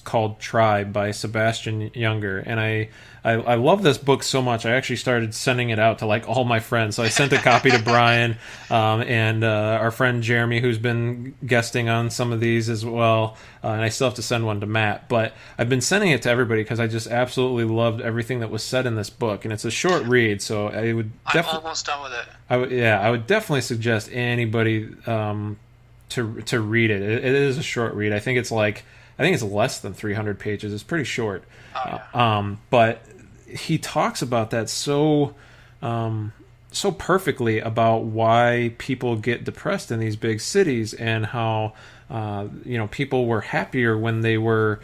called Tribe by Sebastian Junger, and I love this book so much. I actually started sending it out to like all my friends. So I sent a copy to Brian and our friend Jeremy, who's been guesting on some of these as well, and I still have to send one to Matt. But I've been sending it to everybody because I just absolutely loved everything that was said in this book, and it's a short read, so I would I'm almost done with it. I would definitely suggest anybody to read it. It is a short read. I think it's less than 300 pages. It's pretty short. Oh, yeah. But he talks about that so perfectly about why people get depressed in these big cities and how people were happier when they were.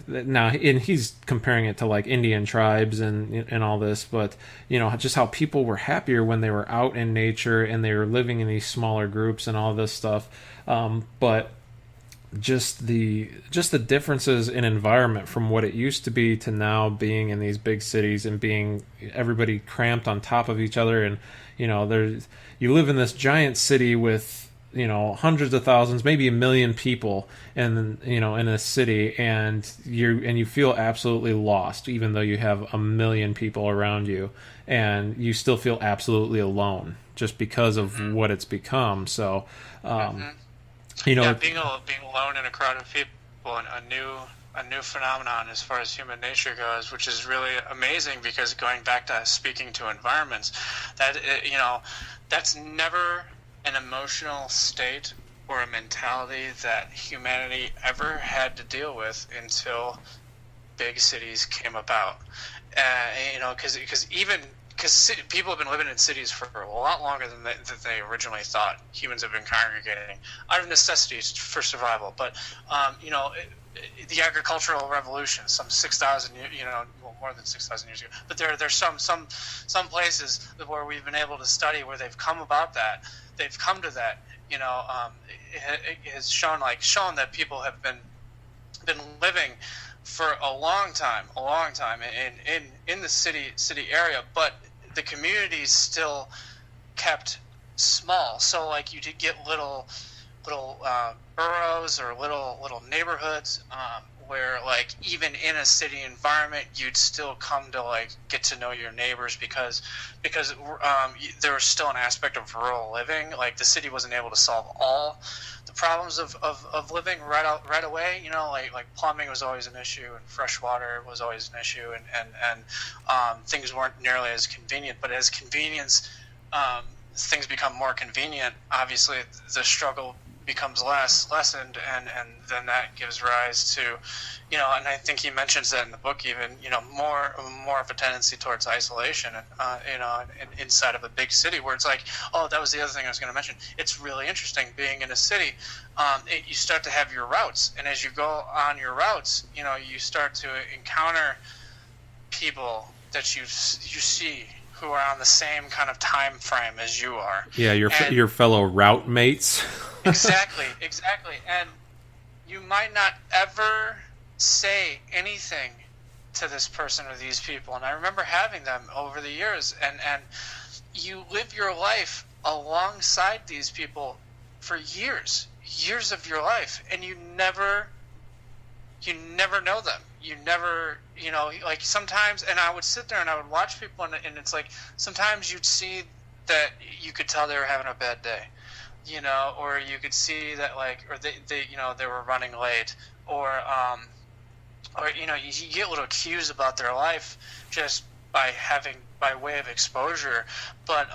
Now, and he's comparing it to like Indian tribes and all this, but just how people were happier when they were out in nature and they were living in these smaller groups and all this stuff. But just the differences in environment from what it used to be to now being in these big cities and being everybody cramped on top of each other, and you live in this giant city with hundreds of thousands, maybe 1 million people, and in a city, and you feel absolutely lost, even though you have 1 million people around you, and you still feel absolutely alone just because of what it's become. So, being alone in a crowd of people, and a new phenomenon as far as human nature goes, which is really amazing, because going back to speaking to environments, that's never an emotional state or a mentality that humanity ever had to deal with until big cities came about. Because people have been living in cities for a lot longer than they originally thought. Humans have been congregating out of necessity for survival. But the agricultural revolution, some 6,000, more than 6,000 years ago. But there's some places where we've been able to study where they've come about that. They've come to that. It has shown that people have been living for a long time in the city area, but the communities still kept small. So like you did get little boroughs or little neighborhoods where like even in a city environment you'd still come to like get to know your neighbors because there was still an aspect of rural living. Like the city wasn't able to solve all the problems of living right away. Like plumbing was always an issue, and fresh water was always an issue, and things weren't nearly as convenient. But as things become more convenient, obviously the struggle becomes lessened, and then that gives rise to, and I think he mentions that in the book even, more of a tendency towards isolation, and inside of a big city where it's like, oh, that was the other thing I was going to mention. It's really interesting being in a city. You start to have your routes, and as you go on your routes, you start to encounter people that you see who are on the same kind of time frame as you are. Yeah, your fellow route mates. Exactly. And you might not ever say anything to this person or these people. And I remember having them over the years, and you live your life alongside these people for years of your life, and you never know them. You never, like sometimes, and I would sit there and I would watch people, and it's like sometimes you'd see that you could tell they were having a bad day, or you could see that or they were running late, or you get little cues about their life just by way of exposure. But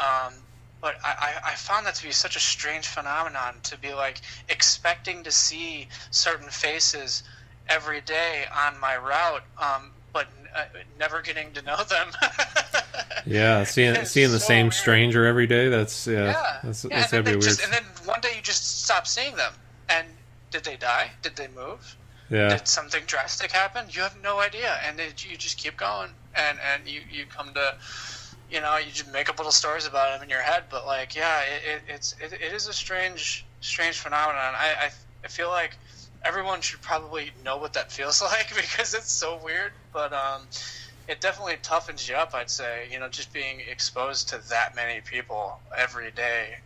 But I found that to be such a strange phenomenon, to be like expecting to see certain faces every day on my route, but never getting to know them. Yeah, seeing the so same weird. stranger every day. That's that's gotta be weird. And then one day you just stop seeing them. And did they die? Did they move? Yeah. Did something drastic happen? You have no idea, and you just keep going, and you come to, you just make up little stories about them in your head. But like, yeah, it is a strange phenomenon. I feel like everyone should probably know what that feels like, because it's so weird. But it definitely toughens you up, I'd say. Just being exposed to that many people every day,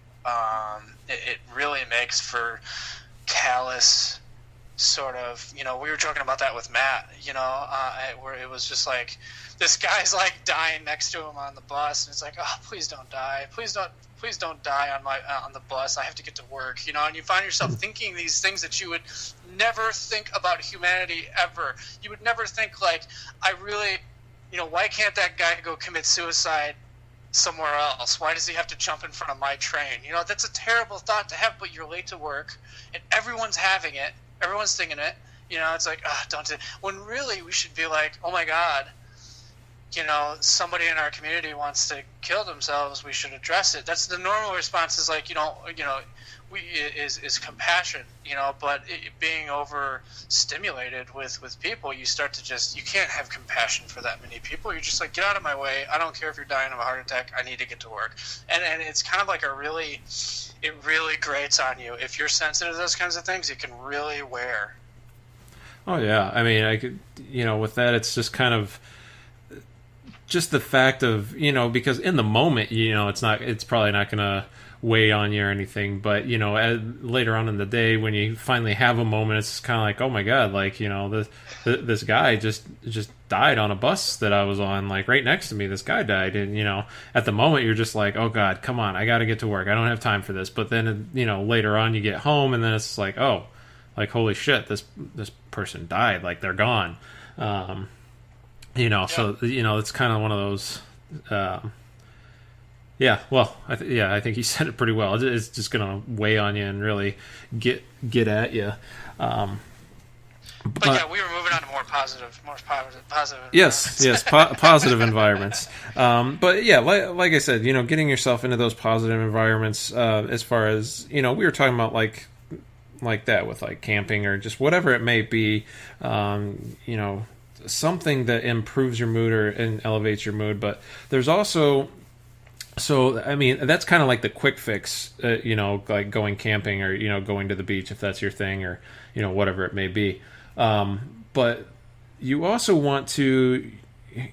it really makes for callous sort of, we were talking about that with Matt, where it was just like, this guy's like dying next to him on the bus, and it's like, oh, please don't die, please don't die on the bus, I have to get to work, and you find yourself thinking these things that you would never think about humanity ever. You would never think, like, I really, why can't that guy go commit suicide somewhere else? Why does he have to jump in front of my train? That's a terrible thought to have, but you're late to work, and everyone's having it. Everyone's thinking it. It's like, don't do it. When really we should be like, oh my God, somebody in our community wants to kill themselves. We should address it. That's the normal response. Is like, is compassion. But being overstimulated with people, you start to you can't have compassion for that many people. You're just like, get out of my way. I don't care if you're dying of a heart attack. I need to get to work. And it's kind of like it really grates on you. If you're sensitive to those kinds of things, it can really wear. Oh yeah, I mean, I could, with that, it's just kind of just the fact of, because in the moment, it's probably not going to weigh on you or anything, but later on in the day, when you finally have a moment, it's kind of like, oh my God, like, this guy just died on a bus that I was on, like right next to me. This guy died, and at the moment you're just like, oh God, come on, I got to get to work. I don't have time for this. But then later on you get home, and then it's like, oh, like holy shit, this person died. Like they're gone. So it's kind of one of those. Yeah, well, I think you said it pretty well. It's just going to weigh on you and really get at you. But yeah, we were moving on to more positive. Yes, positive environments. But yeah, like I said, getting yourself into those positive environments. As far as we were talking about, like that with like camping or just whatever it may be. Something that improves your mood and elevates your mood. But there's also. So, I mean, that's kind of like the quick fix, like going camping or, going to the beach if that's your thing, or, whatever it may be. But you also want to,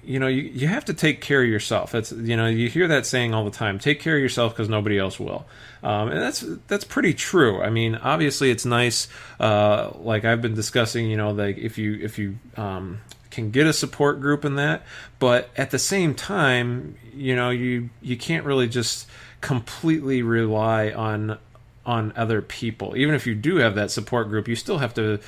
you have to take care of yourself. That's, you hear that saying all the time, take care of yourself because nobody else will. And that's pretty true. I mean, obviously it's nice, like I've been discussing, like if you can get a support group in that, but at the same time, you can't really just completely rely on other people. Even if you do have that support group, you still have to,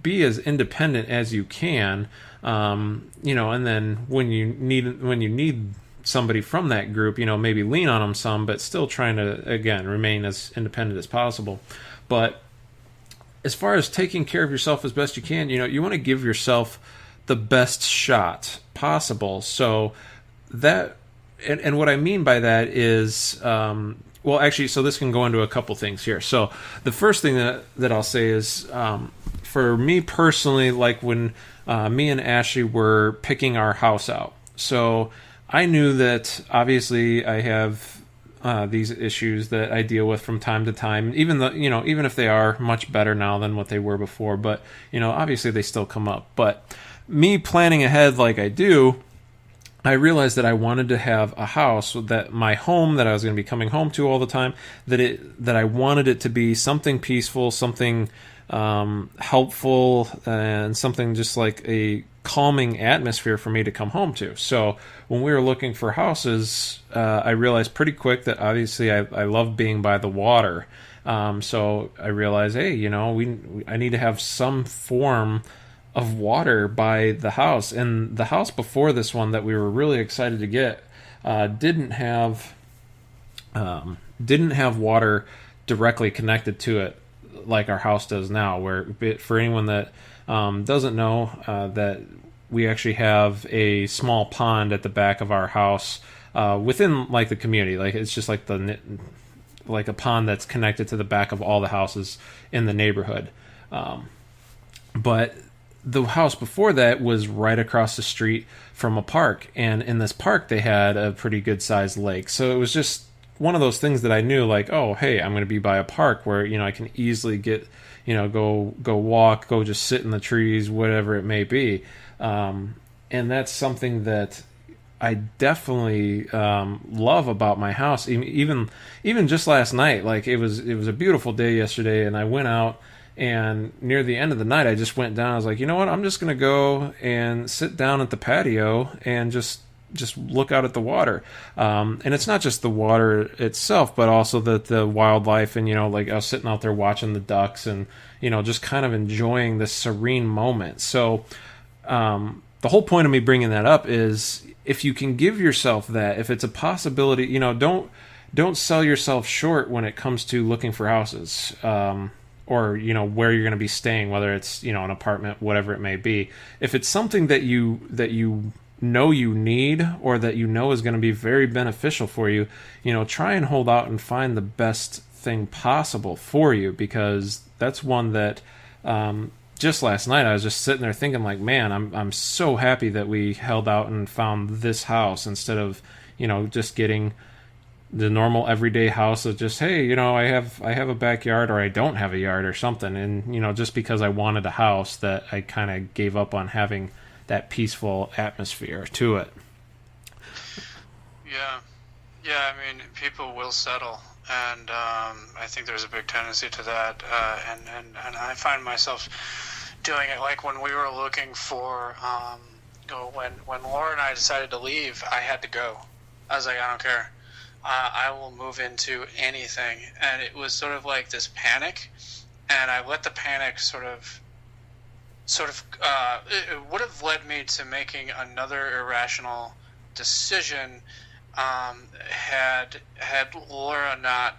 be as independent as you can. And then when you need somebody from that group, maybe lean on them some, but still trying to, again, remain as independent as possible. But as far as taking care of yourself as best you can, you want to give yourself the best shot possible. So that, and what I mean by that is, so this can go into a couple things here. So the first thing that I'll say is, for me personally, like when me and Ashley were picking our house out, so I knew that obviously I have these issues that I deal with from time to time, even though, even if they are much better now than what they were before, but obviously they still come up. But me planning ahead like I do, I realized that I wanted to have a house, that my home that I was going to be coming home to all the time, that I wanted it to be something peaceful, something helpful, and something just like a calming atmosphere for me to come home to. So when we were looking for houses, I realized pretty quick that obviously I love being by the water. So I realized, hey, I need to have some form of water by the house. And the house before this one that we were really excited to get didn't have didn't have water directly connected to it like our house does now. Where, for anyone that doesn't know, that we actually have a small pond at the back of our house within like the community. Like it's just like like a pond that's connected to the back of all the houses in the neighborhood. But the house before that was right across the street from a park, and in this park they had a pretty good sized lake. So it was just one of those things that I knew, like, oh, hey, I'm going to be by a park where, I can easily get, go walk, go just sit in the trees, whatever it may be. And that's something that I definitely love about my house. Even just last night, like it was a beautiful day yesterday, and I went out, and near the end of the night, I just went down. I was like, you know what? I'm just going to go and sit down at the patio and just look out at the water. And it's not just the water itself, but also the wildlife. And, like I was sitting out there watching the ducks and, just kind of enjoying this serene moment. So the whole point of me bringing that up is, if you can give yourself that, if it's a possibility, don't sell yourself short when it comes to looking for houses. Or, where you're going to be staying, whether it's, an apartment, whatever it may be. If it's something that you know you need, or that is going to be very beneficial for you, try and hold out and find the best thing possible for you, because that's one that just last night I was just sitting there thinking, like, man, I'm so happy that we held out and found this house instead of, just getting the normal everyday house of just, hey, I have a backyard, or I don't have a yard or something. And, just because I wanted a house, that I kind of gave up on having that peaceful atmosphere to it. Yeah. I mean, people will settle. And I think there's a big tendency to that. And I find myself doing it, like when we were looking for, when Laura and I decided to leave, I had to go. I was like, I don't care. I will move into anything. And it was sort of like this panic, and I let the panic sort of it would have led me to making another irrational decision had Laura not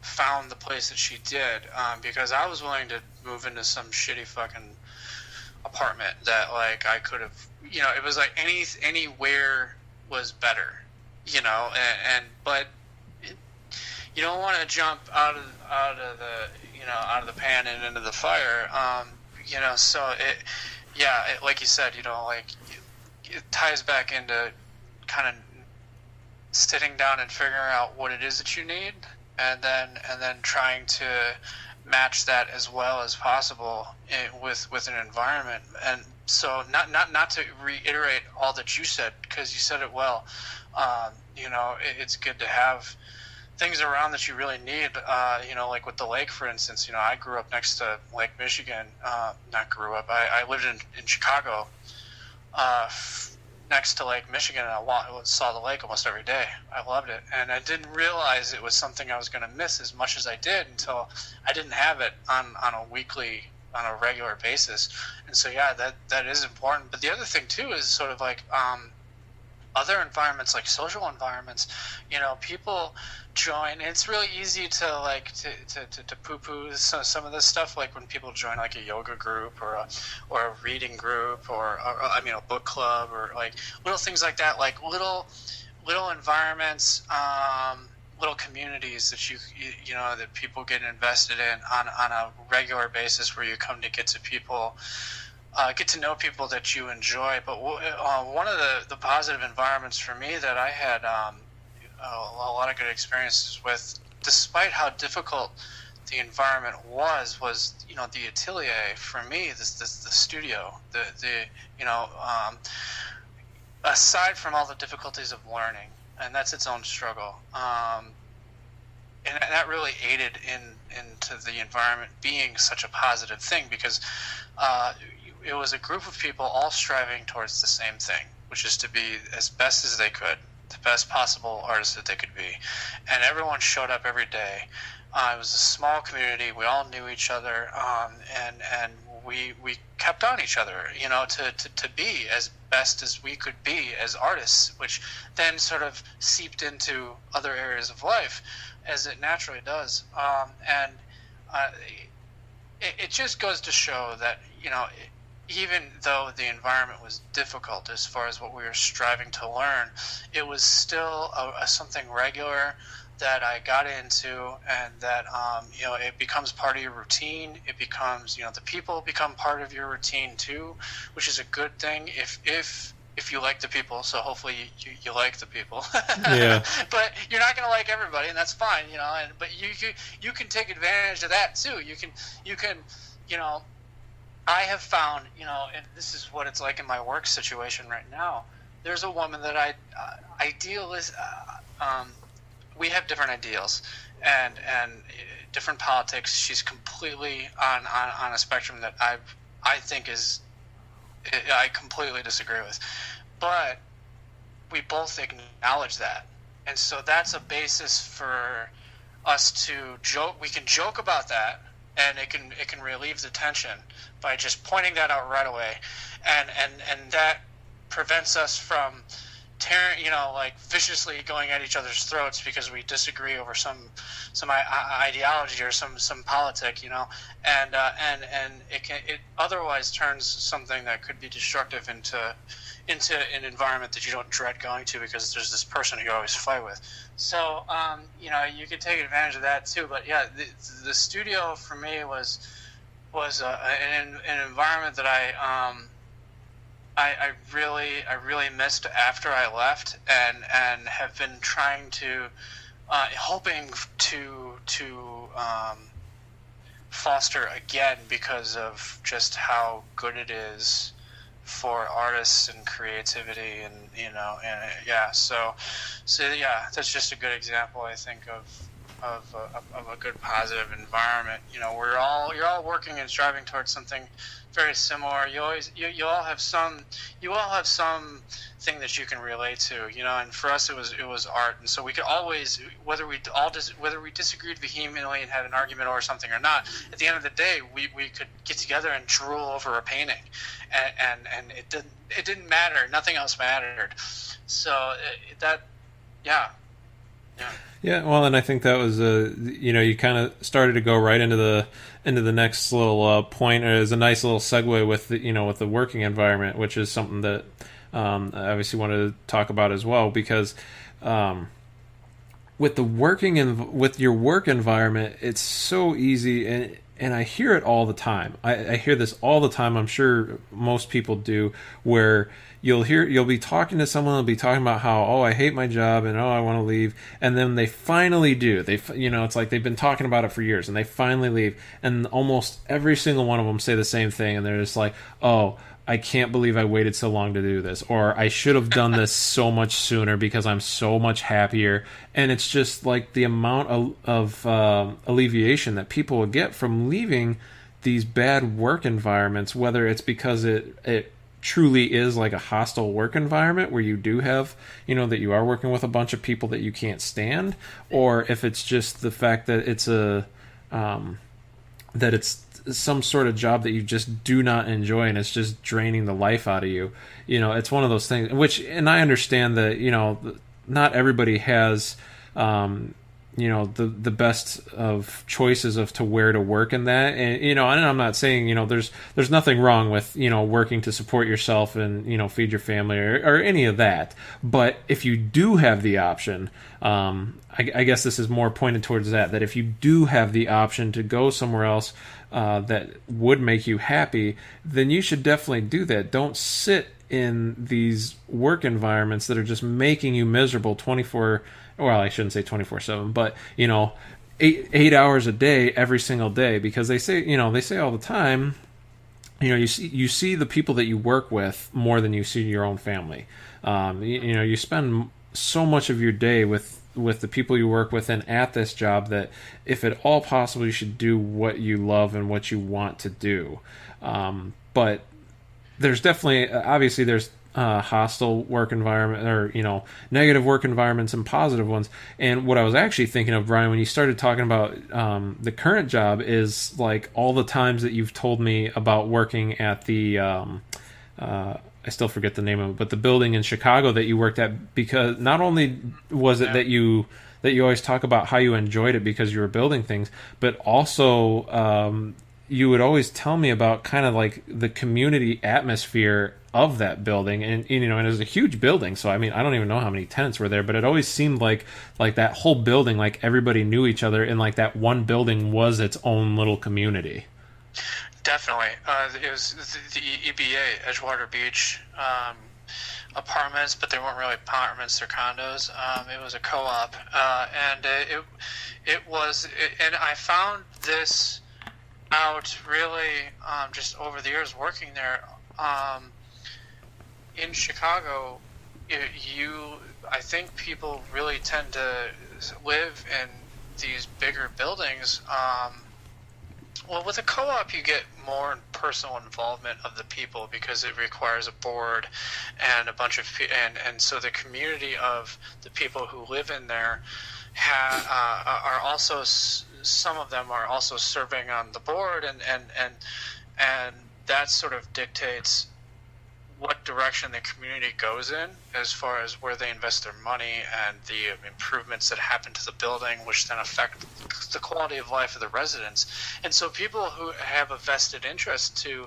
found the place that she did, because I was willing to move into some shitty fucking apartment that, like, I could have, it was like anywhere was better. But you don't want to jump out of the pan and into the fire. So like you said, it ties back into kind of sitting down and figuring out what it is that you need, and then trying to match that as well as possible with an environment. And so not to reiterate all that you said, because you said it well. It's good to have things around that you really need. Like with the lake, for instance. I grew up next to Lake Michigan. Not grew up. I lived in Chicago, next to Lake Michigan, and I saw the lake almost every day. I loved it, and I didn't realize it was something I was going to miss as much as I did until I didn't have it on a regular basis. And so, yeah, that is important. But the other thing too is sort of like other environments, like social environments. People join. It's really easy to to poo-poo some of this stuff, like when people join like a yoga group or a reading group or a book club, or like little things like that, like little environments, little communities that you that people get invested in on a regular basis, where you come to get to know people that you enjoy. But one of the positive environments for me that I had a lot of good experiences with, despite how difficult the environment was the atelier for me, the studio, aside from all the difficulties of learning, and that's its own struggle. And that really aided into the environment being such a positive thing, because it was a group of people all striving towards the same thing, which is to be as best as they could, the best possible artist that they could be. And everyone showed up every day It was a small community. We all knew each other, and we kept on each other, to be as best as we could be as artists, which then sort of seeped into other areas of life, as it naturally does. And it just goes to show that, even though the environment was difficult as far as what we were striving to learn, it was still something regular that I got into, and that it becomes part of your routine. It becomes, the people become part of your routine too, which is a good thing if you like the people. So hopefully you like the people. Yeah. But you're not going to like everybody, and that's fine, but you can take advantage of that too. You can I have found, and this is what it's like in my work situation right now. There's a woman that we have different ideals and different politics. She's completely on a spectrum that I think I completely disagree with. But we both acknowledge that. And so that's a basis for us to joke. We can joke about that, and it can relieve the tension by just pointing that out right away. And that prevents us from tearing, viciously going at each other's throats because we disagree over some ideology or some politic, and it otherwise turns something that could be destructive into an environment that you don't dread going to because there's this person who you always fight with. So you could take advantage of that too. But yeah, the studio for me was an environment that I really missed after I left, and have been trying to hoping to foster again because of just how good it is for artists and creativity, and so yeah, that's just a good example, I think, of a good positive environment. You're all working and striving towards something very similar. You all have some thing that you can relate to, and for us it was art, and so we could always, whether we disagreed vehemently and had an argument over something or not, at the end of the day we could get together and drool over a painting, and it didn't matter, nothing else mattered. So Yeah, well, and I think that was you kind of started to go right into the next little point. As a nice little segue with the working environment, which is something that I obviously wanted to talk about as well, because with your work environment, it's so easy, and I hear it all the time. I hear this all the time. I'm sure most people do, where you'll be talking to someone, they'll be talking about how, oh, I hate my job, and oh, I want to leave, and then they finally do. It's like they've been talking about it for years, and they finally leave, and almost every single one of them say the same thing, and they're just like, oh, I can't believe I waited so long to do this, or I should have done this so much sooner because I'm so much happier. And it's just like the amount of alleviation that people will get from leaving these bad work environments, whether it's because it truly is like a hostile work environment where you do have, that you are working with a bunch of people that you can't stand, or if it's just the fact that it's that it's some sort of job that you just do not enjoy and it's just draining the life out of you. It's one of those things and I understand that, not everybody has, the best of choices of to where to work in that. And, and I'm not saying, there's nothing wrong with, working to support yourself and, feed your family or any of that. But if you do have the option, I guess this is more pointed towards that if you do have the option to go somewhere else that would make you happy, then you should definitely do that. Don't sit in these work environments that are just making you miserable 24, well, I shouldn't say 24/7, but 8 hours a day every single day, because they say all the time, you see the people that you work with more than you see your own family. You spend so much of your day with the people you work with and at this job that if at all possible you should do what you love and what you want to do. But there's definitely, obviously there's hostile work environment, or negative work environments and positive ones. And what I was actually thinking of, Brian, when you started talking about the current job, is like all the times that you've told me about working at the I still forget the name of it, but the building in Chicago that you worked at, because not only was it that you always talk about how you enjoyed it because you were building things, but also you would always tell me about kind of like the community atmosphere of that building. And and it was a huge building, so I mean, I don't even know how many tenants were there, but it always seemed like that whole building, like everybody knew each other, and like that one building was its own little community. Definitely. It was the EBA, Edgewater Beach apartments, but they weren't really apartments, they're condos. It was a co-op, and it was, and I found this out really just over the years working there. In Chicago, I think people really tend to live in these bigger buildings. Well, with a co-op, you get more personal involvement of the people because it requires a board and a bunch of and so the community of the people who live in there are also, some of them are also serving on the board, and that sort of dictates what direction the community goes in as far as where they invest their money and the improvements that happen to the building, which then affect the quality of life of the residents. And so people who have a vested interest to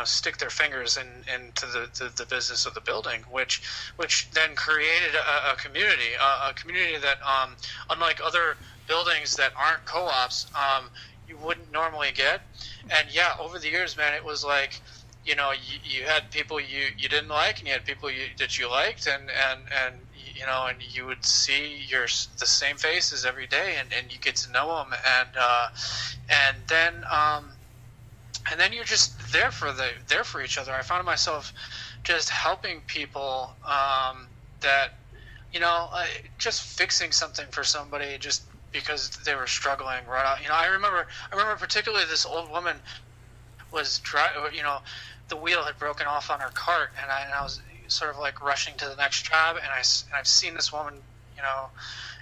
stick their fingers into the business of the building, which then created a community that unlike other buildings that aren't co-ops, you wouldn't normally get. And yeah, over the years, man, it was like, you had people you didn't like, and you had people that you liked, and you would see the same faces every day, and you get to know them, and then you're just there for each other. I found myself just helping people that just fixing something for somebody just because they were struggling right out. I remember particularly this old woman was the wheel had broken off on her cart, and I was sort of like rushing to the next job, and I've seen this woman,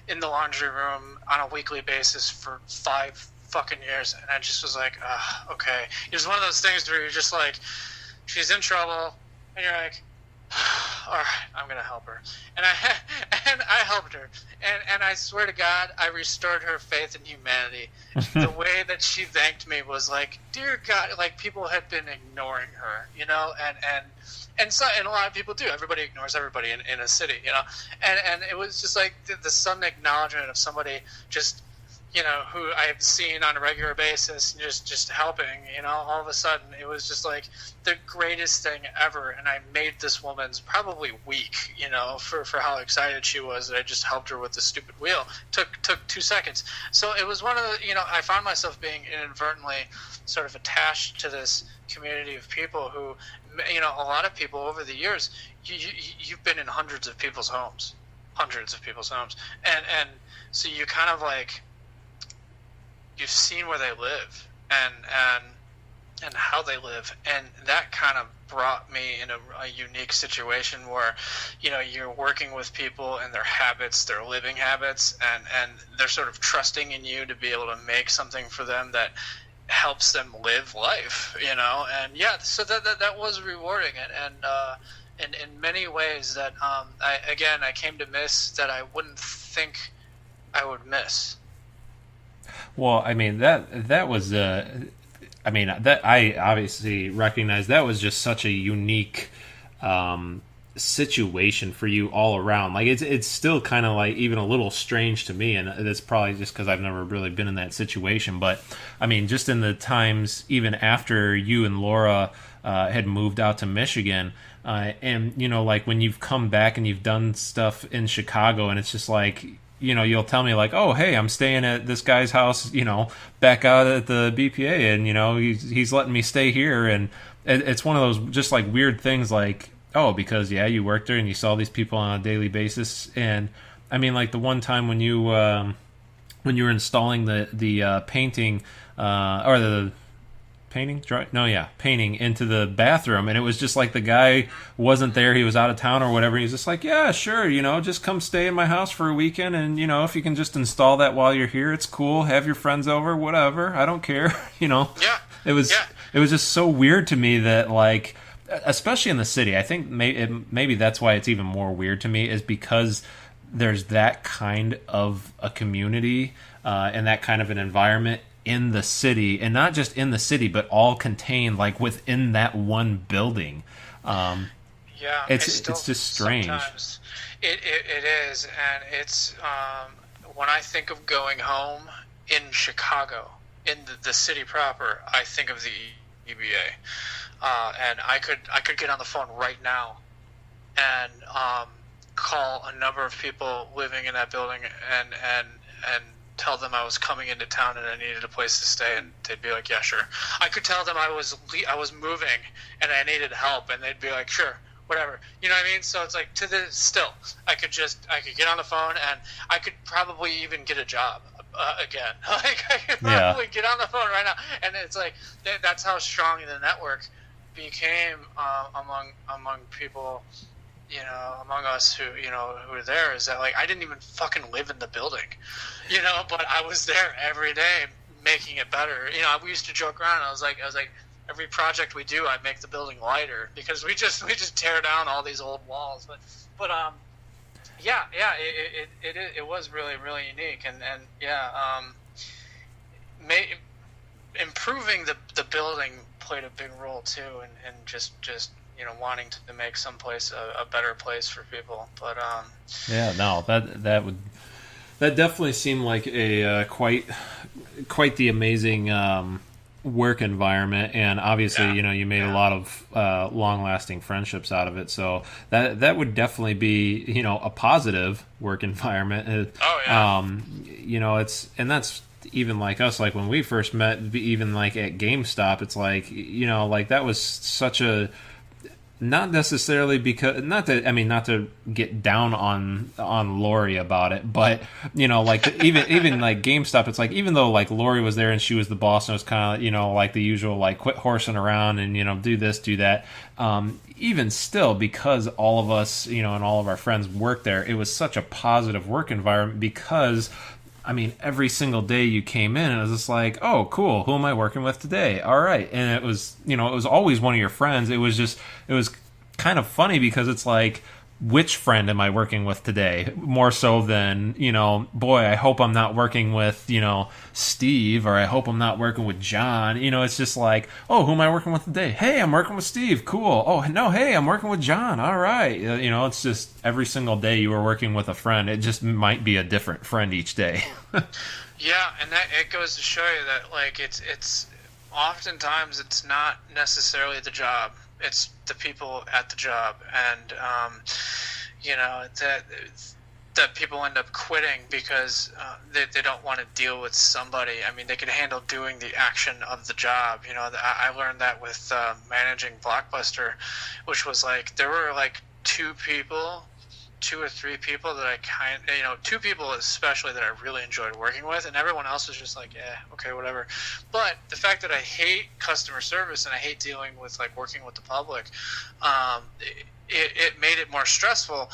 in the laundry room on a weekly basis for 5 fucking years, and I just was like, okay. It was one of those things where you're just like, she's in trouble, and you're like, all right, I'm gonna help her, and I helped her, and I swear to God, I restored her faith in humanity. The way that she thanked me was like, dear God, like people had been ignoring her, and a lot of people do. Everybody ignores everybody in a city, and it was just like the sudden acknowledgement of somebody just, who I've seen on a regular basis, just helping, all of a sudden it was just like the greatest thing ever. And I made this woman's probably week, for how excited she was that I just helped her with the stupid wheel. Took 2 seconds. So it was one of the, I found myself being inadvertently sort of attached to this community of people who, a lot of people over the years, you've been in hundreds of people's homes. And so you kind of like, you've seen where they live and how they live, and that kind of brought me in a unique situation where you're working with people and their habits, their living habits, and they're sort of trusting in you to be able to make something for them that helps them live life, and yeah, so that was rewarding, and in many ways that I came to miss that I wouldn't think I would miss. Well, I mean, that was that I obviously recognize that was just such a unique situation for you all around. Like it's still kind of like even a little strange to me, and it's probably just because I've never really been in that situation. But I mean, just in the times even after you and Laura had moved out to Michigan, and like when you've come back and you've done stuff in Chicago, and it's just like, you'll tell me like, oh, hey, I'm staying at this guy's house, back out at the BPA, and, he's letting me stay here. And it's one of those just like weird things like, oh, because, yeah, you worked there and you saw these people on a daily basis. And I mean, like the one time when you were installing the painting, or the painting? Painting into the bathroom, and it was just like the guy wasn't there. He was out of town or whatever. He was just like, yeah, sure, just come stay in my house for a weekend, and if you can just install that while you're here, it's cool. Have your friends over, whatever. I don't care. Yeah. It was just so weird to me that, like, especially in the city. I think maybe that's why it's even more weird to me, is because there's that kind of a community and that kind of an environment in the city, and not just in the city, but all contained like within that one building. It's just strange. Sometimes it is, and it's when I think of going home in Chicago, in the city proper, I think of the EBA, and I could get on the phone right now and call a number of people living in that building and tell them I was coming into town and I needed a place to stay, and they'd be like, yeah, sure. I could tell them I was moving and I needed help, and they'd be like, sure, whatever. You know what I mean? So it's like, I could get on the phone, and I could probably even get a job again. Like, I could probably get on the phone right now, and it's like that's how strong the network became among people, among us who are there, is that, like, I didn't even fucking live in the building, but I was there every day making it better. We used to joke around. I was like, every project we do, I make the building lighter, because we just tear down all these old walls. But it was really, really unique, and improving the building played a big role too, and just wanting to make some place a better place for people. But that definitely seemed like a quite the amazing work environment, and obviously you made a lot of long-lasting friendships out of it, so that would definitely be a positive work environment. And that's even like us, like when we first met, even like at GameStop, it's like like that was such a, not necessarily because, not to get down on Lori about it, but like even like GameStop, it's like, even though like Lori was there and she was the boss, and it was kind of like the usual, like, quit horsing around and do this, do that, even still, because all of us and all of our friends worked there, it was such a positive work environment, because every single day you came in, and it was just like, oh, cool, who am I working with today? All right. And it was, it was always one of your friends. It was kind of funny, because it's like, which friend am I working with today? More so than, boy, I hope I'm not working with, Steve, or I hope I'm not working with John. It's just like, oh, who am I working with today? Hey, I'm working with Steve. Cool. Oh, no, hey, I'm working with John. All right. It's just every single day you were working with a friend. It just might be a different friend each day. Yeah, and that it goes to show you that, like, it's oftentimes it's not necessarily the job. It's the people at the job, and that people end up quitting because they don't want to deal with somebody. They can handle doing the action of the job. I learned that with managing Blockbuster, which was like, there were like two or three people that two people especially that I really enjoyed working with, and everyone else was just like, yeah, okay, whatever. But the fact that I hate customer service and I hate dealing with, like, working with the public, it made it more stressful.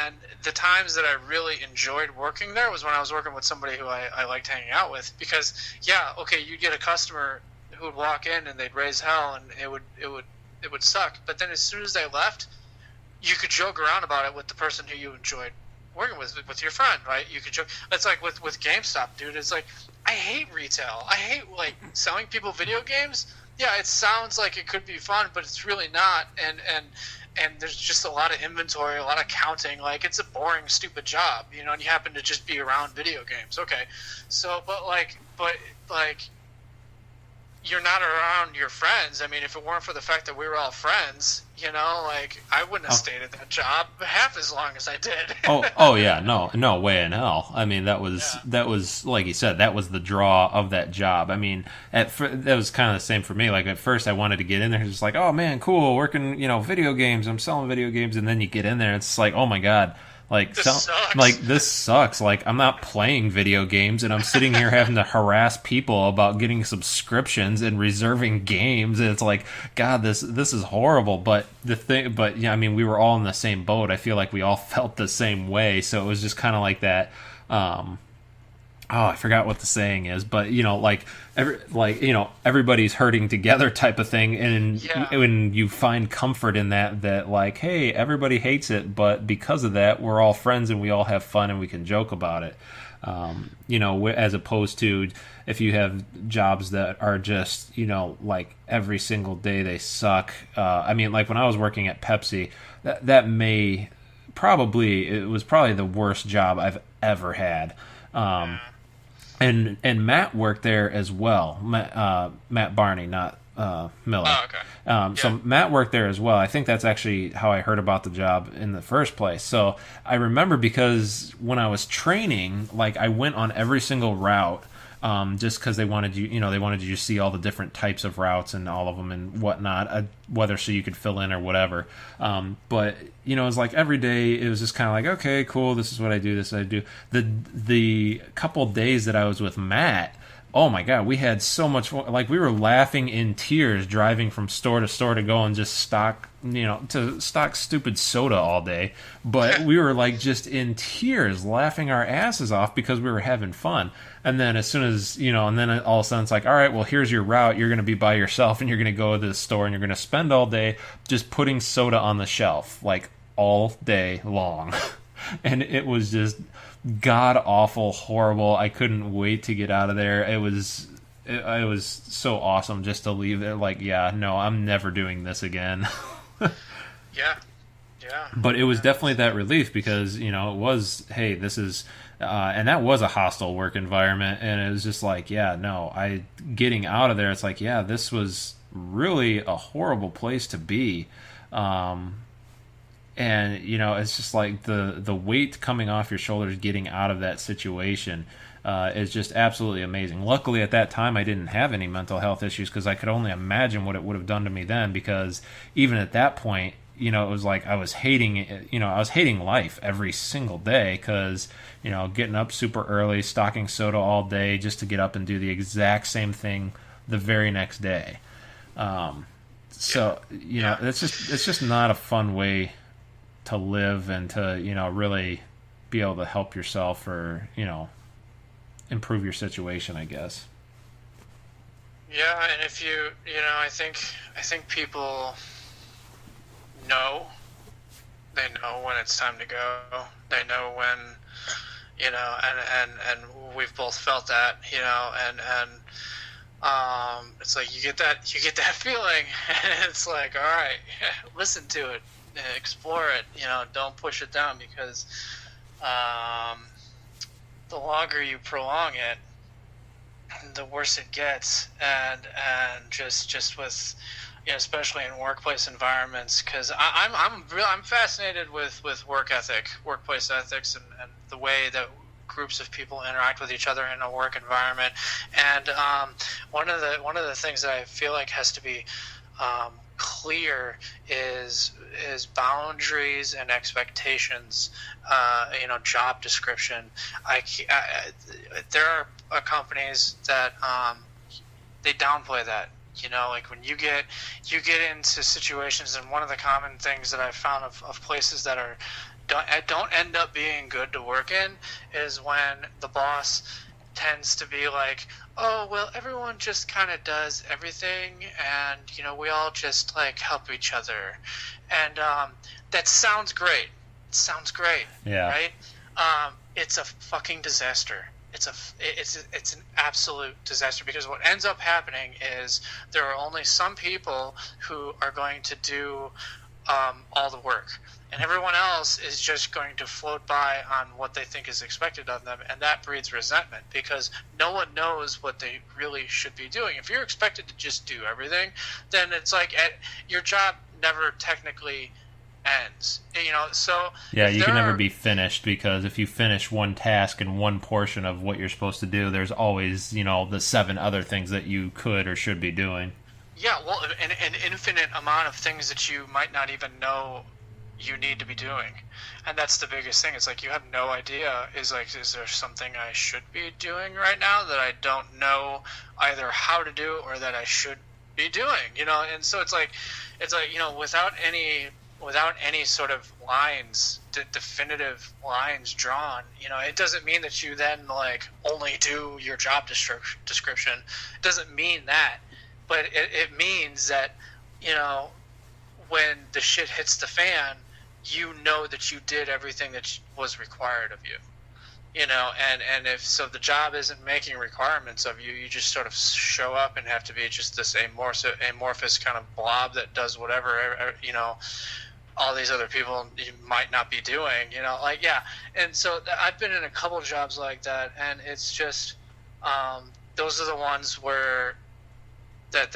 And the times that I really enjoyed working there was when I was working with somebody who I liked hanging out with, because you'd get a customer who would walk in and they'd raise hell, and it would suck. But then as soon as they left, you could joke around about it with the person who you enjoyed working with your friend, right? You could joke. It's like with GameStop, dude. It's like, I hate retail. I hate, like, selling people video games. Yeah, it sounds like it could be fun, but it's really not. And there's just a lot of inventory, a lot of counting. Like, it's a boring, stupid job, and you happen to just be around video games. Okay. So, but you're not around your friends. If it weren't for the fact that we were all friends, I wouldn't have stayed at that job half as long as I did. oh yeah, no way in hell. That was like you said, that was the draw of that job. That was kind of the same for me. Like, at first I wanted to get in there, just like, oh man, cool, working, video games, I'm selling video games, and then you get in there, and it's like, oh my god, Like, This sucks. like this sucks. Like, I'm not playing video games, and I'm sitting here having to harass people about getting subscriptions and reserving games. And it's like, God, this is horrible. But yeah, I mean, we were all in the same boat. I feel like we all felt the same way. So it was just kind of like that. I forgot what the saying is, but everybody's hurting together type of thing, and when you find comfort in that like, hey, everybody hates it, but because of that, we're all friends and we all have fun and we can joke about it. As opposed to if you have jobs that are just, like every single day they suck. I mean, like when I was working at Pepsi, it was probably the worst job I've ever had. And Matt worked there as well. Matt Barney, not Miller. Oh, okay. So Matt worked there as well. I think that's actually how I heard about the job in the first place. So I remember because when I was training, like I went on every single route, just because they wanted you to see all the different types of routes and all of them and whatnot, whether so you could fill in or whatever. But it was like every day it was just kind of like, okay, cool, this is what I do, this is what I do. The couple days that I was with Matt, oh my God, we had so much fun. Like we were laughing in tears driving from store to store to go and just stock stupid soda all day. But we were like just in tears laughing our asses off because we were having fun. And then as soon as, and then all of a sudden it's like, all right, well, here's your route. You're going to be by yourself and you're going to go to the store and you're going to spend all day just putting soda on the shelf, like all day long. And it was just god awful, horrible. I couldn't wait to get out of there. It was so awesome just to leave there. Like, yeah, no, I'm never doing this again. Yeah. But it was definitely that relief because, it was, hey, this is, and that was a hostile work environment. And it was just like, yeah, no, getting out of there, it's like, yeah, this was really a horrible place to be. And, it's just like the weight coming off your shoulders getting out of that situation is just absolutely amazing. Luckily, at that time, I didn't have any mental health issues because I could only imagine what it would have done to me then because even at that point, it was like I was hating life every single day because, getting up super early, stocking soda all day just to get up and do the exact same thing the very next day. It's just not a fun way to live and to, really be able to help yourself or, improve your situation, I guess. Yeah, and if I think people they know when it's time to go. They know when, and we've both felt that, and it's like you get that feeling, and it's like, all right, listen to it, explore it, don't push it down because the longer you prolong it, the worse it gets, and just with, especially in workplace environments, because I'm fascinated with workplace ethics, and the way that groups of people interact with each other in a work environment. And one of the things that I feel like has to be clear is boundaries and expectations. Job description. There are companies that they downplay that. Like when you get into situations, and one of the common things that I've found of places that don't end up being good to work in is when the boss tends to be like, oh, well, everyone just kind of does everything, and we all just like help each other, and that sounds great. It sounds great, yeah, right? It's a fucking disaster. It's an absolute disaster, because what ends up happening is there are only some people who are going to do all the work, and everyone else is just going to float by on what they think is expected of them, and that breeds resentment because no one knows what they really should be doing. If you're expected to just do everything, then it's like your job never technically ends, so yeah, you can never be finished, because if you finish one task and one portion of what you're supposed to do, there's always the 7 other things that you could or should be doing. Yeah, well, an infinite amount of things that you might not even know you need to be doing. And that's the biggest thing. It's like you have no idea. Is there something I should be doing right now that I don't know either how to do or that I should be doing? And so it's like without any sort of lines, definitive lines drawn, it doesn't mean that you then like only do your job description. It doesn't mean that, but it means that, when the shit hits the fan, that you did everything that was required of you. And if so, the job isn't making requirements of you. You just sort of show up and have to be just this amorphous kind of blob that does whatever, all these other people you might not be doing, And so I've been in a couple of jobs like that, and it's just, those are the ones where that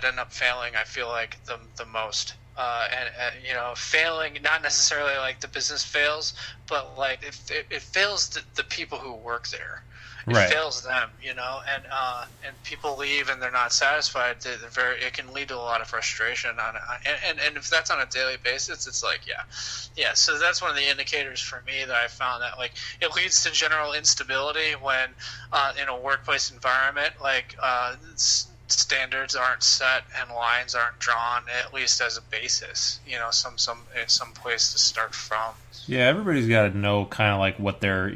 end up failing, I feel like, the most. And failing, not necessarily like the business fails, but like it fails the people who work there. It Right. fails them, and people leave and they're not satisfied. It can lead to a lot of frustration and if that's on a daily basis, it's like, yeah. So that's one of the indicators for me that I found that like it leads to general instability when in a workplace environment, like standards aren't set and lines aren't drawn, at least as a basis, some place to start from. Yeah, everybody's got to know kind of like what they're,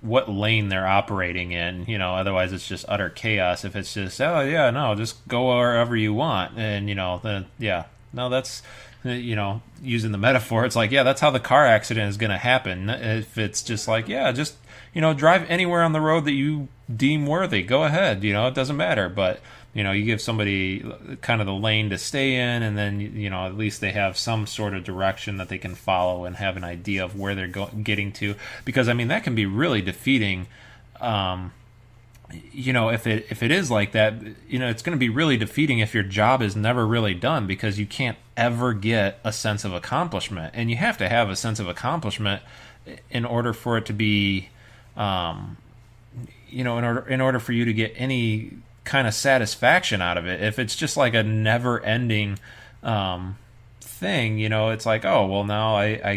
what lane they're operating in, otherwise it's just utter chaos. If it's just, oh yeah, no, just go wherever you want. And, then, yeah, no, that's, using the metaphor, it's like, yeah, that's how the car accident is going to happen. If it's just like, yeah, just, drive anywhere on the road that you deem worthy, go ahead, it doesn't matter. But, you give somebody kind of the lane to stay in, and then, at least they have some sort of direction that they can follow and have an idea of where they're getting to. Because, I mean, that can be really defeating. If it is like that, it's going to be really defeating if your job is never really done, because you can't ever get a sense of accomplishment. And you have to have a sense of accomplishment in order for it to be, in order for you to get any kind of satisfaction out of it. If it's just like a never-ending thing, it's like, oh, well, now I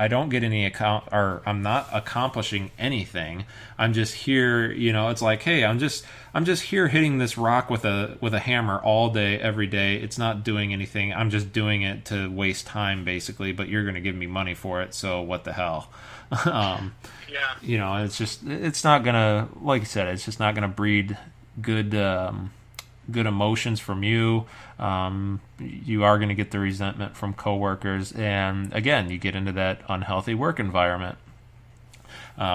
don't get any or I'm not accomplishing anything. I'm just here, it's like, hey, I'm just here hitting this rock with a hammer all day, every day. It's not doing anything. I'm just doing it to waste time, basically, but you're going to give me money for it, so what the hell? Yeah. It's not gonna, like you said, it's just not gonna breed good emotions from you. You are going to get the resentment from coworkers, and again, you get into that unhealthy work environment,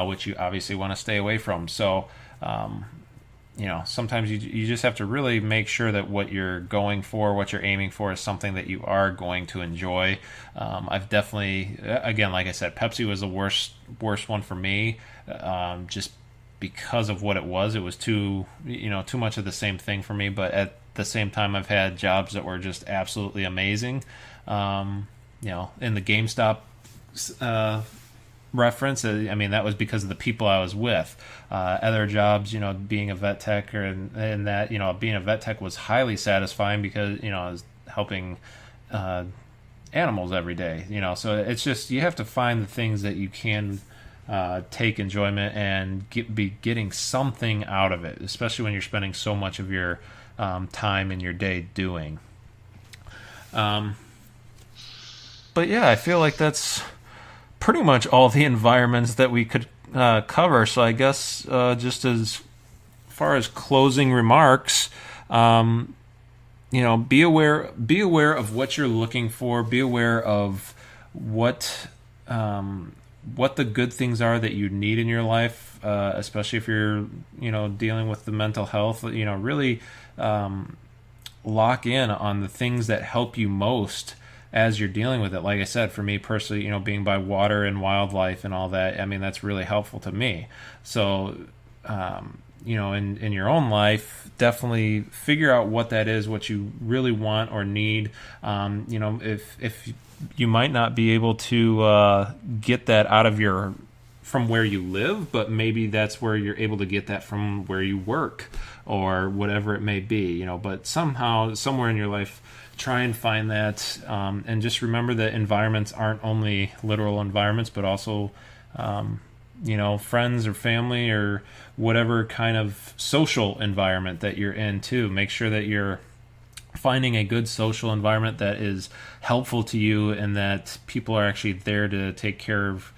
which you obviously want to stay away from. So, sometimes you just have to really make sure that what you're going for, what you're aiming for, is something that you are going to enjoy. I've definitely, again, like I said, Pepsi was the worst one for me, just because of what it was too much of the same thing for me. But at the same time, I've had jobs that were just absolutely amazing. In the GameStop reference, I mean, that was because of the people I was with. Other jobs, being a vet tech, and that, being a vet tech was highly satisfying because, I was helping animals every day, so it's just, you have to find the things that you can take enjoyment and be getting something out of it, especially when you're spending so much of your time in your day doing. But yeah, I feel like that's pretty much all the environments that we could cover. So I guess just as far as closing remarks, be aware of what you're looking for. Be aware of what the good things are that you need in your life, especially if you're, dealing with the mental health. Really lock in on the things that help you most as you're dealing with it. Like I said, for me personally, being by water and wildlife and all that, I mean, that's really helpful to me. So, in your own life, definitely figure out what that is, what you really want or need. If you might not be able to get that out of your from where you live, but maybe that's where you're able to get that from where you work or whatever it may be, you know. But somehow, somewhere in your life, try and find that, and just remember that environments aren't only literal environments, but also, you know, friends or family or whatever kind of social environment that you're in too. Make sure that you're finding a good social environment that is helpful to you and that people are actually there to take care of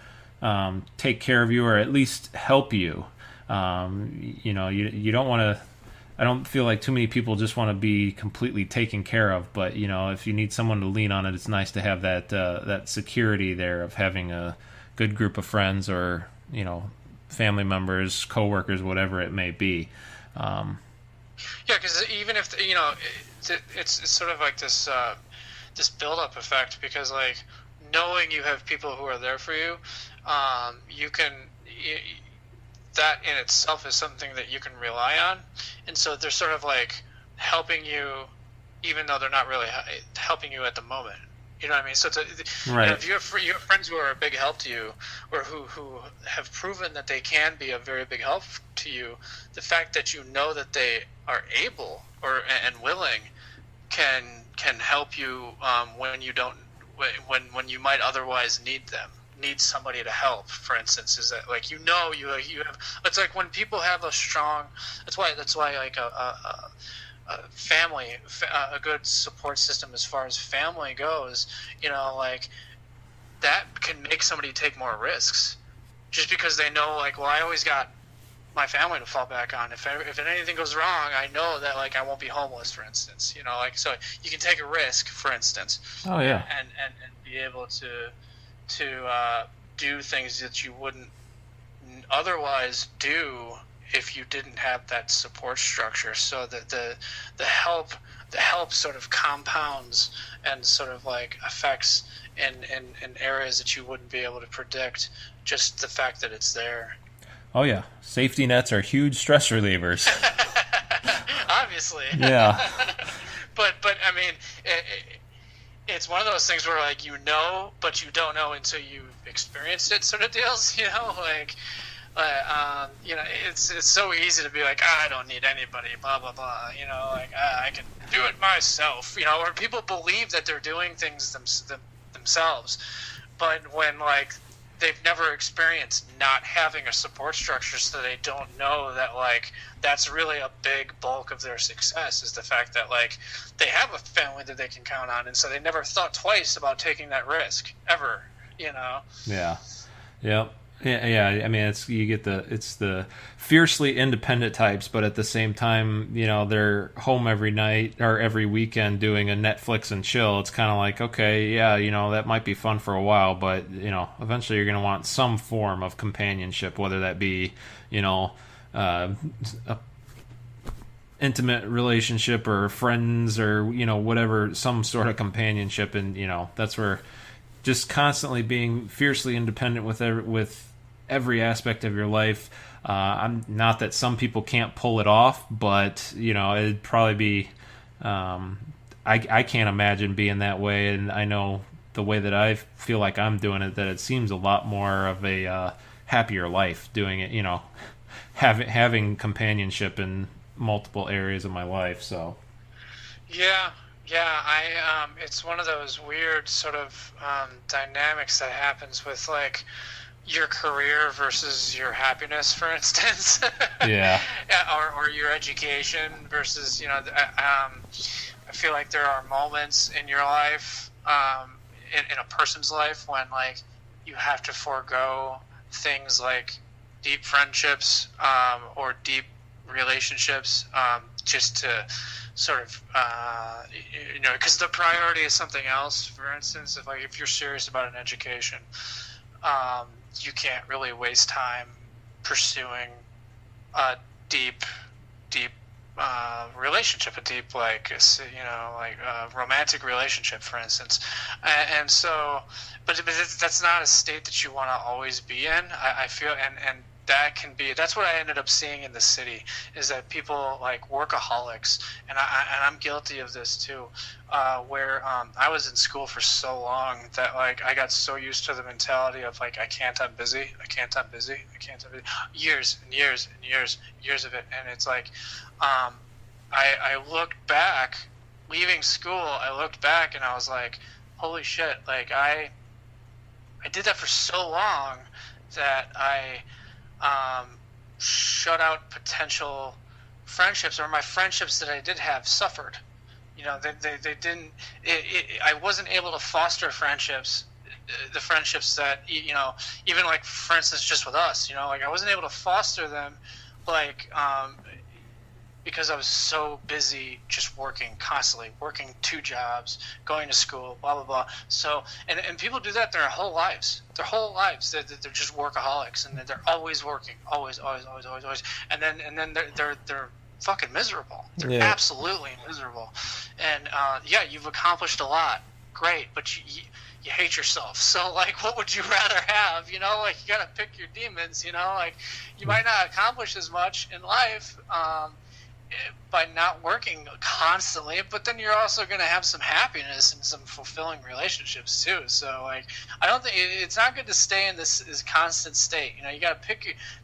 you, or at least help you. You know, you don't want to. I don't feel like too many people just want to be completely taken care of, but you know, if you need someone to lean on, it's nice to have that security there of having a good group of friends or, you know, family members, coworkers, whatever it may be. Yeah, because even if, you know, it's sort of like this build-up effect, because like knowing you have people who are there for you, you can. That in itself is something that you can rely on, and so they're sort of like helping you, even though they're not really helping you at the moment. You know what I mean? So right. If you have friends who are a big help to you, or who have proven that they can be a very big help to you, the fact that you know that they are able and willing can help you when you don't when you might otherwise need somebody to help. For instance, is that like, you have, it's like when people have a strong, that's why like a family, a good support system as far as family goes, you know, like that can make somebody take more risks, just because they know, like, well, I always got my family to fall back on. If anything goes wrong, I know that, like, I won't be homeless, for instance, you know, like, so you can take a risk, for instance. Oh yeah. And be able to do things that you wouldn't otherwise do if you didn't have that support structure. So that the help sort of compounds and sort of like affects in areas that you wouldn't be able to predict, just the fact that it's there. Oh yeah, safety nets are huge stress relievers. Obviously. Yeah. but I mean, it's one of those things where, like, you know, but you don't know until you've experienced it, sort of deals, you know, like, you know, it's so easy to be like, I don't need anybody, blah, blah, blah, you know, like, I can do it myself, you know, or people believe that they're doing things themselves, but when, like, they've never experienced not having a support structure, so they don't know that, like, that's really a big bulk of their success, is the fact that, like, they have a family that they can count on, and so they never thought twice about taking that risk ever, you know. Yeah. Yep. Yeah, I mean, it's the fiercely independent types, but at the same time, you know, they're home every night or every weekend doing a Netflix and chill. It's kind of like, okay, yeah, you know, that might be fun for a while, but, you know, eventually you're going to want some form of companionship, whether that be, you know, a intimate relationship or friends or, you know, whatever, some sort of companionship. And, you know, that's where just constantly being fiercely independent with every aspect of your life. I'm not that some people can't pull it off, but, you know, it'd probably be, I can't imagine being that way. And I know the way that I feel like I'm doing it, that it seems a lot more of a happier life doing it, you know, having companionship in multiple areas of my life. So yeah, it's one of those weird sort of dynamics that happens with, like, your career versus your happiness, for instance. Yeah. or your education versus, you know, I feel like there are moments in your life, in a person's life, when, like, you have to forego things like deep friendships, or deep relationships, just to sort of, you know, because the priority is something else. For instance, if you're serious about an education, you can't really waste time pursuing a deep relationship, a deep, like, you know, like a romantic relationship, for instance. And so, but that's not a state that you want to always be in. I feel, and that's what I ended up seeing in the city, is that people like workaholics, and I'm guilty of this too, where I was in school for so long that like I got so used to the mentality of like, I'm busy, years and years and years of it. And it's like, I looked back, leaving school, I looked back and I was like, holy shit, like I did that for so long that I shut out potential friendships, or my friendships that I did have suffered. You know, they didn't. I wasn't able to foster friendships, the friendships that, you know, even like for instance, just with us. You know, like I wasn't able to foster them, like because I was so busy just constantly working 2 jobs, going to school, blah, blah, blah. So, and people do that their whole lives. They're just workaholics, and they're always working, always. And then they're fucking miserable. They're absolutely miserable. And you've accomplished a lot. Great, but you hate yourself. So like, what would you rather have? You know, like you gotta pick your demons, you know, like you might not accomplish as much in life, by not working constantly, but then you're also going to have some happiness and some fulfilling relationships too. So like, I don't think it's not good to stay in this constant state. You know, you got to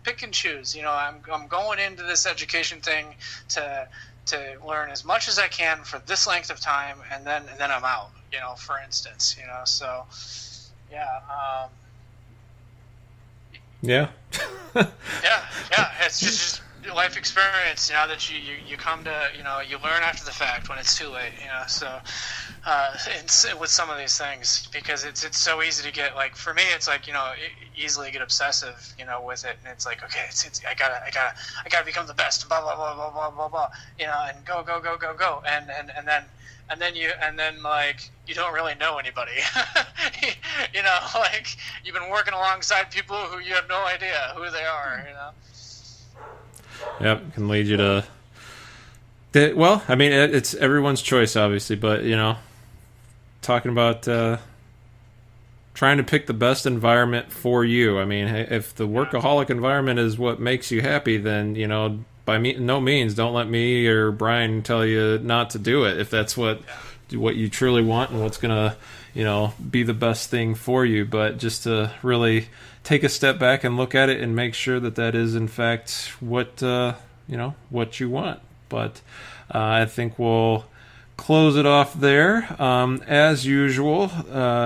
pick and choose. You know, I'm going into this education thing to learn as much as I can for this length of time, and then I'm out. You know, for instance. You know, so yeah. Yeah. yeah. It's just life experience, you know, that you come to, you know, you learn after the fact when it's too late, you know. So it's with some of these things, because it's so easy to get, like, for me it's like, you know, easily get obsessive, you know, with it, and it's like, okay, it's I gotta become the best, blah blah blah blah blah blah blah, you know, and go, and then like you don't really know anybody. You know, like you've been working alongside people who you have no idea who they are, you know. Yep, can lead you to. Well, I mean, it's everyone's choice, obviously, but you know, talking about trying to pick the best environment for you. I mean, if the workaholic environment is what makes you happy, then you know, by no means, don't let me or Brian tell you not to do it if that's what you truly want and what's gonna, you know, be the best thing for you. But just to really take a step back and look at it and make sure that is in fact what you know, what you want. But I think we'll close it off there. As usual,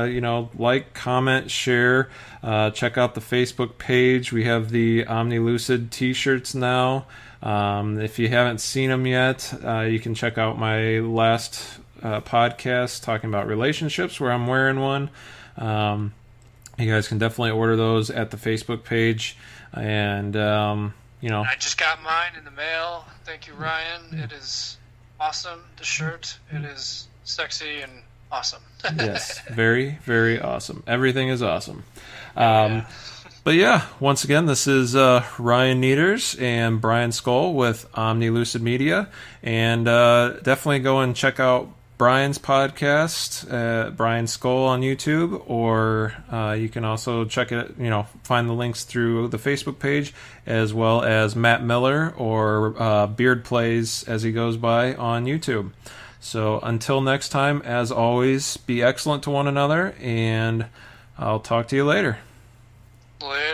you know, like, comment, share, check out the Facebook page. We have the Omni Lucid t-shirts now. If you haven't seen them yet, you can check out my last podcast talking about relationships, where I'm wearing one. You guys can definitely order those at the Facebook page. And, you know, I just got mine in the mail. Thank you, Ryan. It is awesome, the shirt. It is sexy and awesome. Yes, very, very awesome. Everything is awesome. But yeah, once again, this is Ryan Nieders and Brian Skol with Omni Lucid Media. And definitely go and check out Brian's podcast, Brian Skol on YouTube, or you can also check it, you know, find the links through the Facebook page, as well as Matt Miller or Beard Plays, as he goes by, on YouTube. So until next time, as always, be excellent to one another, and I'll talk to you later. Later.